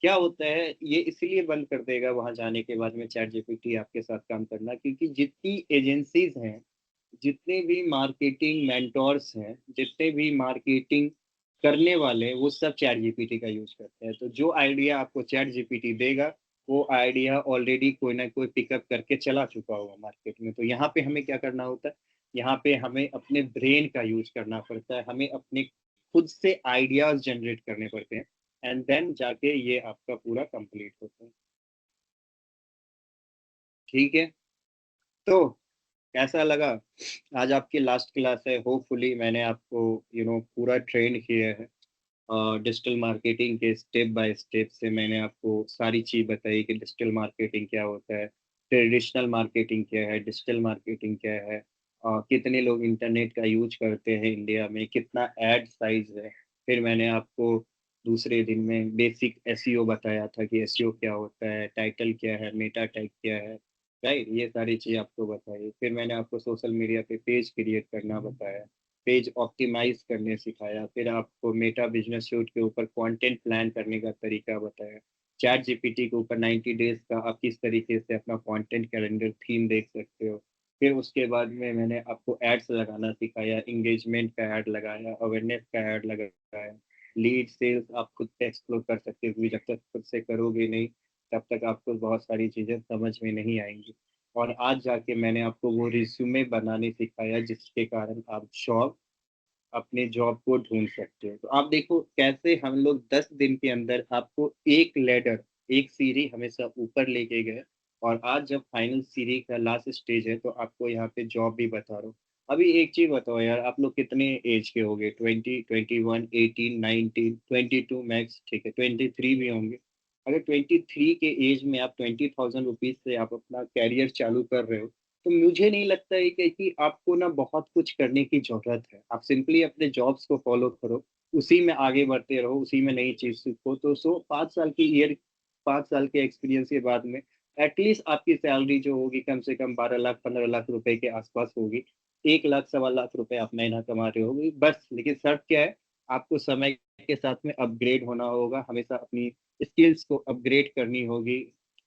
क्या होता है, ये इसलिए बंद कर देगा वहां जाने के बाद में चैट जीपीटी आपके साथ काम करना, क्योंकि जितनी एजेंसीज हैं, जितने भी मार्केटिंग मेंटोर्स हैं, जितने भी मार्केटिंग करने वाले हैं, वो सब चैट जीपीटी का यूज करते हैं। तो जो आइडिया आपको चैट जीपीटी देगा वो आइडिया ऑलरेडी कोई ना कोई पिकअप करके चला चुका होगा मार्केट में। तो यहाँ पे हमें क्या करना होता है, यहाँ पे हमें अपने ब्रेन का यूज करना पड़ता है, हमें अपने खुद से आइडियाज जनरेट करने पड़ते हैं, एंड देन जाके ये आपका पूरा कंप्लीट होता है। ठीक है, तो कैसा लगा, आज आपकी लास्ट क्लास है, होपफुली मैंने आपको पूरा ट्रेन किया है। डिजिटल मार्केटिंग के स्टेप बाय स्टेप से मैंने आपको सारी चीज़ बताई कि डिजिटल मार्केटिंग क्या होता है, ट्रेडिशनल मार्केटिंग क्या है, डिजिटल मार्केटिंग क्या है, कितने लोग इंटरनेट का यूज करते हैं इंडिया में, कितना एड साइज है। फिर मैंने आपको दूसरे दिन में बेसिक एसईओ बताया था कि एसईओ क्या होता है, टाइटल क्या है, मेटा टैग क्या है, राइट, ये सारी चीज़ आपको बताई। फिर मैंने आपको सोशल मीडिया पे पेज क्रिएट करना बताया, पेज ऑप्टिमाइज करने सिखाया। फिर आपको मेटा बिजनेस सूट के ऊपर कंटेंट प्लान करने का तरीका बताया। चैट जीपीटी के ऊपर 90 डेज का आप किस तरीके से अपना कंटेंट कैलेंडर थीम देख सकते हो। फिर उसके बाद में मैंने आपको एड्स लगाना सिखाया, इंगेजमेंट का ऐड लगाया, अवेयरनेस का ऐड लगाया, लीड सेल्स आप खुद से एक्सप्लोर कर सकते हो, क्योंकि जब तक खुद से करोगे नहीं तब तक आपको बहुत सारी चीज़ें समझ में नहीं आएंगी। और आज जाके मैंने आपको वो रिज्यूमे बनाने सिखाया जिसके कारण आप अपने जॉब को ढूंढ सकते हो। तो आप देखो कैसे हम लोग 10 दिन के अंदर आपको एक लेडर, एक सीढ़ी हमेशा ऊपर लेके गए, और आज जब फाइनल सीढ़ी का लास्ट स्टेज है तो आपको यहाँ पे जॉब भी बता रहा हूँ। अभी एक चीज बताओ यार, आप लोग कितने एज के होगे? 20, 21, 18, 19, 22 मैक्स, ठीक है, 23 भी होंगे। अगर 23 के एज में आप 20,000 रुपीज से आप अपना कैरियर चालू कर रहे हो, तो मुझे नहीं लगता है कि आपको ना बहुत कुछ करने की जरूरत है। आप सिंपली अपने जॉब्स को फॉलो करो, उसी में आगे बढ़ते रहो, उसी में नई चीज सीखो। तो 5 साल के एक्सपीरियंस के बाद में एटलीस्ट आपकी सैलरी जो होगी कम से कम 12 लाख 15 लाख रुपए के आसपास होगी। 1 लाख 1.25 लाख रुपए आप महीना कमा रहे होगी बस। लेकिन शर्त क्या है, आपको समय के साथ में अपग्रेड होना होगा, हमेशा अपनी स्किल्स को अपग्रेड करनी होगी,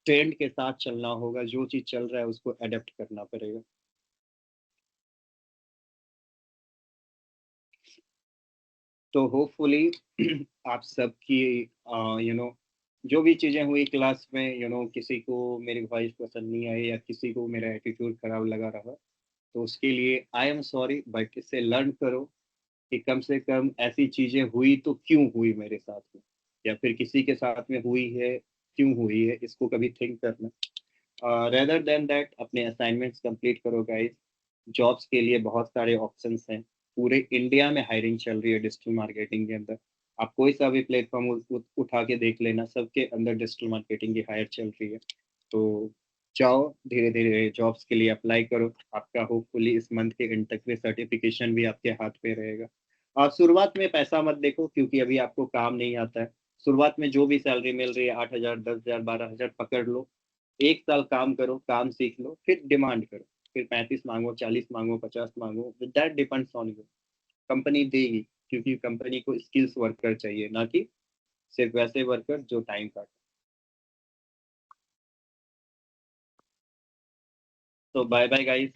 ट्रेंड के साथ चलना होगा, जो चीज चल रहा है उसको अडेप्ट करना पड़ेगा। तो होपफुली आप सबकी जो भी चीज़ें हुई क्लास में, किसी को मेरी वॉइस पसंद नहीं आई या किसी को मेरा एटीट्यूड खराब लगा रहा, तो उसके लिए आई एम सॉरी, बट इससे लर्न करो कि कम से कम ऐसी चीज़ें हुई तो क्यों हुई मेरे साथ में, या फिर किसी के साथ में हुई है क्यों हुई है, इसको कभी थिंक करना। रेदर देन दैट अपने असाइनमेंट्स कंप्लीट करो गाइस। जॉब्स के लिए बहुत सारे ऑप्शंस हैं, पूरे इंडिया में हायरिंग चल रही है डिजिटल मार्केटिंग के अंदर। आप कोई सा भी प्लेटफॉर्म उठा के देख लेना, सबके अंदर डिजिटल मार्केटिंग की हायर चल रही है। तो जाओ धीरे धीरे जॉब्स के लिए अप्लाई करो, आपका होपफुली इस मंथ के एंड तक में सर्टिफिकेशन भी आपके हाथ पे रहेगा। और शुरुआत में पैसा मत देखो, क्योंकि अभी आपको काम नहीं आता है। शुरुआत में जो भी सैलरी मिल रही है 8,000, 10,000, 12,000 पकड़ लो। 1 साल काम करो, काम सीख लो, फिर डिमांड करो, फिर 35 मांगो, 40 मांगो, 50 मांगो, that depends on you. Company देगी, क्योंकि कंपनी को स्किल्स वर्कर चाहिए, ना कि सिर्फ वैसे वर्कर जो टाइम काटे। तो bye bye guys,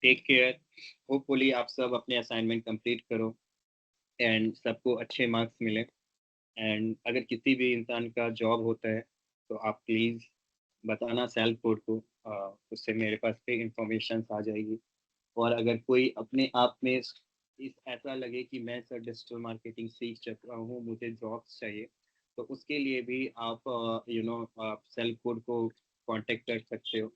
take care. Hopefully आप सब अपने असाइनमेंट कंप्लीट करो एंड सबको अच्छे मार्क्स मिले। एंड अगर किसी भी इंसान का जॉब होता है तो आप प्लीज़ बताना सेल्फ कोड को, उससे मेरे पास पे इंफॉर्मेशन आ जाएगी। और अगर कोई अपने आप में इस ऐसा लगे कि मैं सर डिजिटल मार्केटिंग सीख चुका हूँ, मुझे जॉब्स चाहिए, तो उसके लिए भी आप आप सेल्फ कोड को कांटेक्ट कर सकते हो।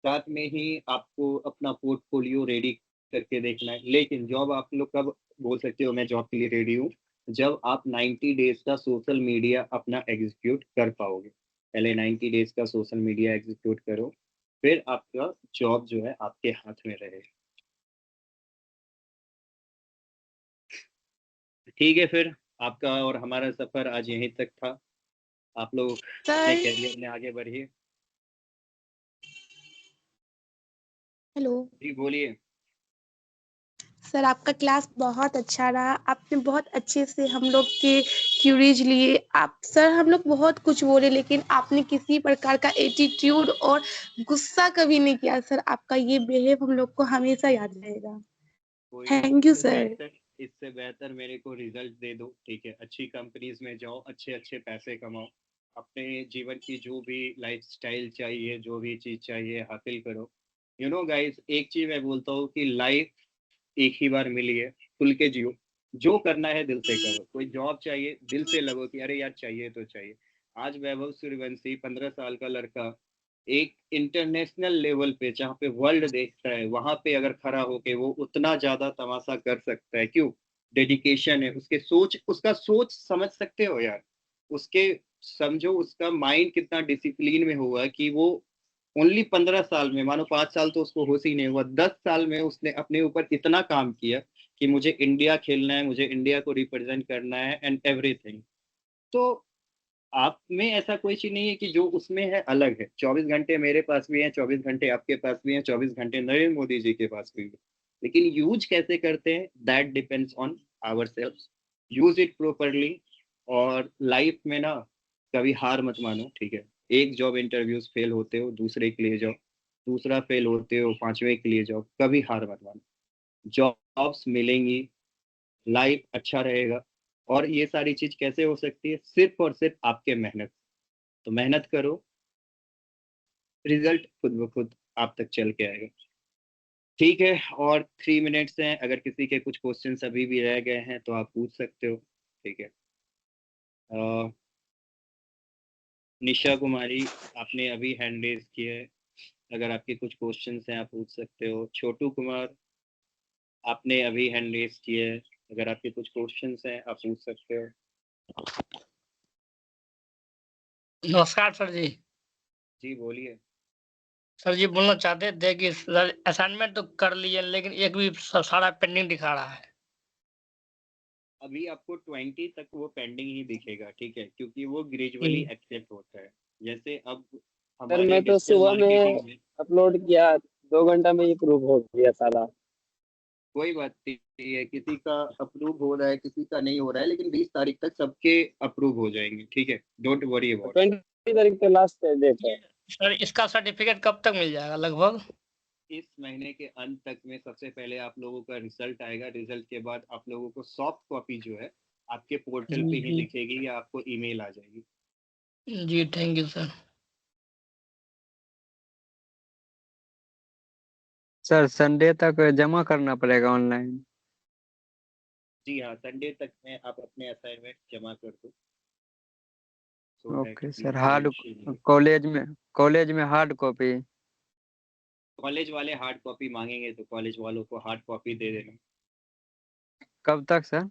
साथ में ही आपको अपना पोर्टफोलियो रेडी करके देखना है। लेकिन जॉब आप लोग कब बोल सकते हो मैं जॉब के लिए रेडी हूँ? जब आप 90 डेज का सोशल मीडिया अपना एग्जीक्यूट कर पाओगे। पहले 90 डेज का सोशल मीडिया एग्जीक्यूट करो, फिर आपका जॉब जो है आपके हाथ में रहेगा। ठीक है, फिर आपका और हमारा सफर आज यहीं तक था। आप लोग अपने करियर में आगे बढ़िए। हेलो जी बोलिए। सर, आपका क्लास बहुत अच्छा रहा। आपने बहुत अच्छे से हम लोग के क्यूरीज लिए। आप सर हम लोग बहुत कुछ बोले, लेकिन आपने किसी प्रकार का एटीट्यूड और गुस्सा कभी नहीं किया। सर आपका ये बिहेव हम लोग को हमेशा याद रहेगा। कोई थैंक यू सर। इससे बेहतर मेरे को रिजल्ट दे दो, ठीक है, अच्छी कंपनीज में जाओ, अच्छे अच्छे पैसे कमाओ, अपने जीवन की जो भी लाइफस्टाइल चाहिए, जो भी चीज़ चाहिए हासिल करो। गाइस, एक चीज़ मैं बोलता हूँ कि लाइफ एक ही बार मिली है, खुल के जियो। जो करना है दिल से करो। कोई जॉब चाहिए, दिल से लगो कि अरे यार चाहिए तो चाहिए। आज वैभव सूर्यवंशी 15 साल का लड़का एक इंटरनेशनल लेवल पे, जहाँ पे वर्ल्ड देखता है, वहां पे अगर खड़ा होके वो उतना ज्यादा तमाशा कर सकता है, क्यों? डेडिकेशन है उसके, उसका सोच समझ सकते हो यार। उसके समझो उसका माइंड कितना डिसिप्लिन में हुआ कि वो ओनली 15 साल में, मानो 5 साल तो उसको होश ही नहीं हुआ, 10 साल में उसने अपने ऊपर इतना काम किया कि मुझे इंडिया खेलना है, मुझे इंडिया को रिप्रेजेंट करना है एंड एवरीथिंग। तो आप में ऐसा कोई चीज नहीं है कि जो उसमें है अलग है। 24 घंटे मेरे पास भी हैं, 24 घंटे आपके पास भी हैं, 24 घंटे नरेंद्र मोदी जी के पास भी है, लेकिन यूज कैसे करते हैं that depends on our self. Use it properly. और लाइफ में ना कभी हार मत मानो, ठीक है। एक जॉब इंटरव्यूज फेल होते हो, दूसरे के लिए जाओ, दूसरा फेल होते हो, 5वें के लिए जाओ, कभी हार मत मानो। जॉब्स मिलेंगी, लाइफ अच्छा रहेगा। और ये सारी चीज कैसे हो सकती है, सिर्फ और सिर्फ आपके मेहनत। तो मेहनत करो, रिजल्ट खुद ब खुद आप तक चल के आएगा। ठीक है, और 3 मिनट्स हैं, अगर किसी के कुछ क्वेश्चंस अभी भी रह गए हैं तो आप पूछ सकते हो, ठीक है। निशा कुमारी, आपने अभी हैंड रेज किया है, अगर आपके कुछ क्वेश्चंस हैं आप पूछ सकते हो। छोटू कुमार, आपने अभी हैंड रेज किया है, अगर आपके कुछ क्वेश्चंस हैं आप पूछ सकते हो। नमस्कार सर जी। जी बोलिए। सर जी बोलना चाहते थे कि सर असाइनमेंट तो कर लिए लेकिन एक भी सारा पेंडिंग दिखा रहा है। अभी आपको 20 तक वो पेंडिंग ही दिखेगा, ठीक है, क्योंकि वो ग्रेजुअली एक्सेप्ट होता है। जैसे अब सर हमारे मैं तो डिजिटल सुबह में मार्केटिंग में अपलोड किया, 2 घंटा में ही प्रूव हो गया सारा। कोई बात नहीं है, किसी का अप्रूव हो रहा है, किसी का नहीं हो रहा है, लेकिन 20 तारीख तक सबके अप्रूव हो जाएंगे, ठीक है। Don't worry about. 20 तारीख तो लास्ट डेट है। सर इसका सर्टिफिकेट कब तक मिल जाएगा लगभग? इस महीने के अंत तक में सबसे पहले आप लोगों का रिजल्ट आएगा। रिजल्ट के बाद आप लोगों को सॉफ्ट कॉपी जो है आपके पोर्टल पे ही दिखेगी या आपको ईमेल आ जाएगी। जी thank you sir. Sir Sunday तक जमा करना पड़ेगा ऑनलाइन? जी हाँ, संडे तक में आप अपने असाइनमेंट जमा कर दो। So that okay we sir. will hard issue- college में हार्ड कॉपी? कॉलेज वाले हार्ड कॉपी मांगेंगे तो कॉलेज वालों को हार्ड कॉपी दे देना। कब तक सर?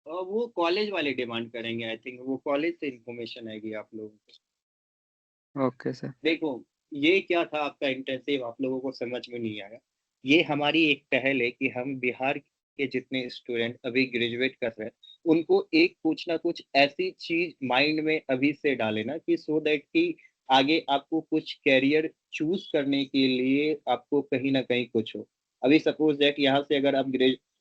और वो कॉलेज वाले डिमांड करेंगे, आई थिंक वो कॉलेज से इंफॉर्मेशन आएगी आप लोगों को। Okay sir. देखो, ये क्या था आपका इंटेंसिव, आप लोगों को समझ में नहीं आया। ये हमारी एक पहल है कि हम बिहार के जितने स्टूडेंट अभी ग्रेजुएट कर रहे हैं उनको एक कुछ ना कुछ ऐसी चीज माइंड में अभी से डाले ना कि सो दैट कि आगे आपको कुछ कैरियर चूज करने के लिए आपको कहीं ना कहीं कुछ हो। अभी सपोज दैट यहाँ से अगर आप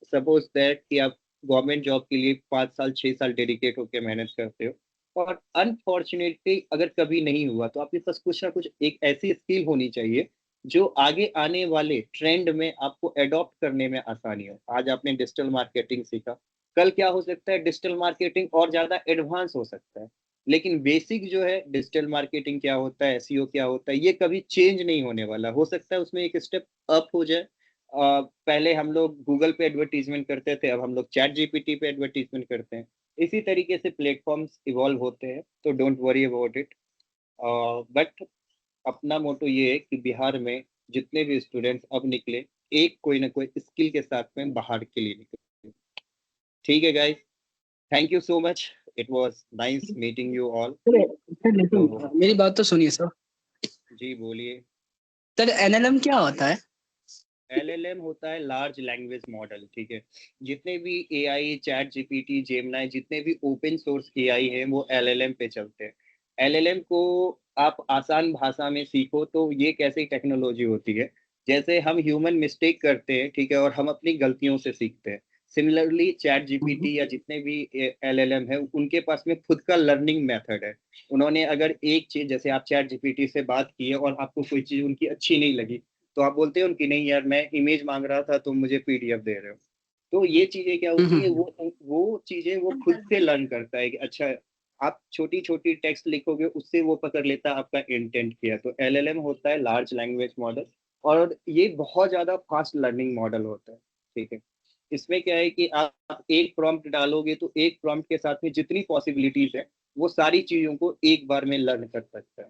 सपोज दैट कि आप गवर्नमेंट जॉब के लिए 5 साल 6 साल डेडिकेट होकर मेहनत करते हो, और अनफॉर्चुनेटली अगर कभी नहीं हुआ तो आपके पास कुछ ना कुछ एक ऐसी स्किल होनी चाहिए जो आगे आने वाले ट्रेंड में आपको एडॉप्ट करने में आसानी हो। आज आपने डिजिटल मार्केटिंग सीखा, कल क्या हो सकता है डिजिटल मार्केटिंग और ज्यादा एडवांस हो सकता है, लेकिन बेसिक जो है डिजिटल मार्केटिंग क्या होता है, एसईओ क्या होता है, ये कभी चेंज नहीं होने वाला। हो सकता है उसमें एक स्टेप अप हो जाए। पहले हम लोग गूगल पे एडवर्टीजमेंट करते थे, अब हम लोग चैट जीपीटी पे एडवर्टीजमेंट करते हैं। इसी तरीके से प्लेटफॉर्म्स इवॉल्व होते हैं, तो don't worry about it. But अपना मोटो ये है कि बिहार में जितने भी स्टूडेंट्स अब निकले, एक कोई ना कोई स्किल के साथ में बाहर के लिए निकले। ठीक है guys, thank you so much, it was nice meeting you all. मेरी बात तो सुनिए सर। जी बोलिए। सर एनएलएम क्या होता है? एलएलएम होता है लार्ज लैंग्वेज मॉडल, ठीक है। जितने भी एआई, चैट जीपीटी, जेमिनी, जितने भी ओपन सोर्स एआई हैं वो एलएलएम पे चलते हैं। एलएलएम को आप आसान भाषा में सीखो तो ये कैसी टेक्नोलॉजी होती है, जैसे हम ह्यूमन मिस्टेक करते हैं, ठीक है, और हम अपनी गलतियों से सीखते हैं। सिमिलरली चैट जीपीटी या जितने भी एलएलएम है उनके पास में खुद का लर्निंग मेथड है। उन्होंने अगर एक चीज, जैसे आप चैट जीपीटी से बात की है और आपको कोई चीज उनकी अच्छी नहीं लगी तो आप बोलते हो उनकी नहीं यार मैं इमेज मांग रहा था तुम मुझे पीडीएफ दे रहे हो। तो ये चीजें क्या होती है, वो चीजें वो खुद से लर्न करता है कि अच्छा आप छोटी छोटी टेक्स्ट लिखोगे उससे वो पकड़ लेता है आपका इंटेंट किया। तो एलएलएम होता है लार्ज लैंग्वेज मॉडल, और ये बहुत ज्यादा फास्ट लर्निंग मॉडल होता है, ठीक है। इसमें क्या है कि आप एक प्रॉम्प्ट डालोगे तो एक प्रॉम्प्ट के साथ में जितनी पॉसिबिलिटीज है वो सारी चीजों को एक बार में लर्न कर सकता है।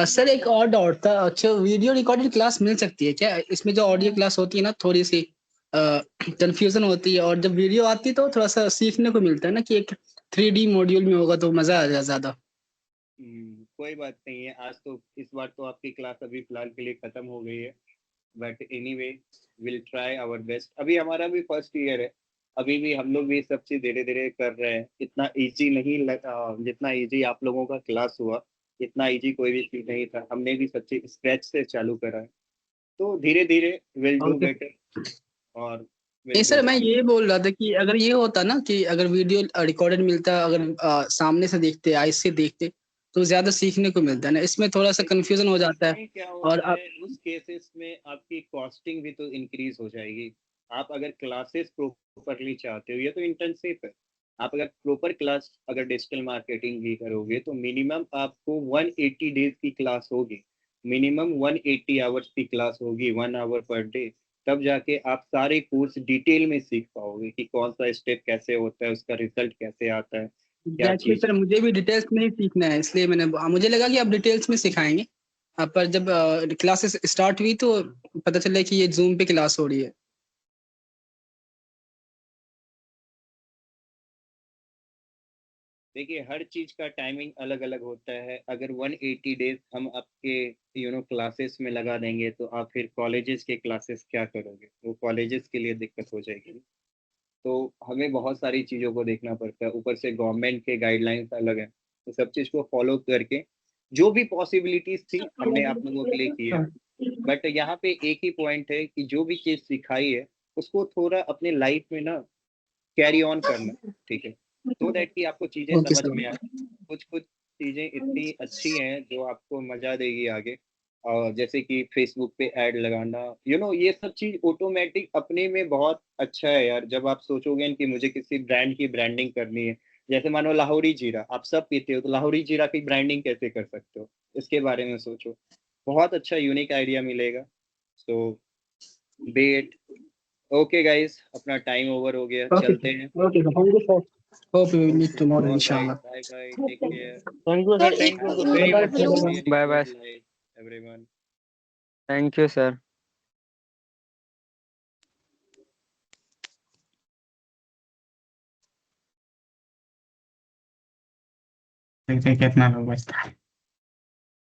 सर एक और डाउट था, अच्छा वीडियो रिकॉर्डेड क्लास मिल सकती है क्या? इसमें जो ऑडियो क्लास होती है ना थोड़ी सी कंफ्यूजन होती है, और जब वीडियो आती है तो थोड़ा सा सीखने को मिलता है ना कि एक 3D मॉड्यूल में होगा तो मजा आ जाए ज्यादा। कोई बात नहीं है, आज तो इस बार तो आपकी क्लास अभी फिलहाल के लिए खत्म हो गई है, but anyway will try our best. अभी हमारा भी फर्स्ट ईयर है, अभी भी हम लोग भी सब चीज धीरे धीरे कर रहे हैं। इतना इजी नहीं जितना इजी आप लोगों का क्लास हुआ, इतना इजी कोई भी चीज नहीं था। हमने भी सब चीज स्क्रैच से चालू करा है, तो धीरे धीरे विल डू ओके बेटर और नहीं विल सर, डू। मैं ये बोल रहा था कि अगर ये होता ना कि अगर वीडियो रिकॉर्डेड मिलता, अगर सामने से देखते, आइज से देखते, तो ज्यादा सीखने को मिलता है ना। इसमें थोड़ा सा कंफ्यूजन हो जाता है। इसमें क्या और होता अब है, उस केसेस में आपकी कॉस्टिंग भी तो इंक्रीज हो जाएगी। आप अगर क्लासेस प्रॉपरली चाहते हो, ये तो इंटर्नशिप है, आप अगर प्रॉपर क्लास अगर डिजिटल मार्केटिंग भी करोगे तो मिनिमम आपको 180 डेज की क्लास होगी, मिनिमम 180 आवर्स की क्लास होगी, 1 आवर पर डे। तब जाके आप सारे कोर्स डिटेल में सीख पाओगे कि कौन सा स्टेप कैसे होता है, उसका रिजल्ट कैसे आता है, क्या एग्जैक्टली चीज। सर, मुझे भी डिटेल्स में ही सीखना है, इसलिए मुझे लगा कि आप डिटेल्स में सिखाएंगे। पर जब क्लासेस स्टार्ट हुई तो पता चला कि ये जूम पे क्लास हो रही है। देखिए, हर चीज का टाइमिंग अलग अलग होता है। अगर 180 डेज हम आपके क्लासेस में लगा देंगे तो आप फिर कॉलेजेस के क्लासेस क्या करोगे, वो कॉलेजेस के लिए दिक्कत हो जाएगी। तो हमें बहुत सारी चीज़ों को देखना पड़ता है, ऊपर से गवर्नमेंट के गाइडलाइंस अलग हैं, तो सब चीज़ को फॉलो करके जो भी पॉसिबिलिटीज थी हमने आप लोगों के लिए की है। बट यहाँ पे एक ही पॉइंट है कि जो भी चीज़ सिखाई है उसको थोड़ा अपने लाइफ में ना कैरी ऑन करना, ठीक है, सो दैट कि आपको चीज़ें ओके समझ सर। में आए। कुछ कुछ चीज़ें इतनी अच्छी हैं जो आपको मजा देगी आगे, और जैसे कि फेसबुक पे ऐड लगाना, ये सब चीज़ ऑटोमेटिक अपने में बहुत अच्छा है यार। जब आप सोचोगे कि मुझे किसी ब्रांड की ब्रांडिंग करनी है, जैसे मानो लाहौरी जीरा आप सब पीते हो, तो लाहौरी जीरा की ब्रांडिंग कैसे कर सकते हो, इसके बारे में सोचो, बहुत अच्छा यूनिक आइडिया मिलेगा। So be it. Okay guys, अपना टाइम ओवर हो गया, ओके चलते हैं। Sir, okay sir, thank you sir. Hope we meet tomorrow all right, इंशाल्लाह। Bye bye, take care, thank you sir sir, thank एक you have a very very much. Hello. Really bye bye. Good life everyone. Thank you sir. देखते हैं कितना लोग बचता है।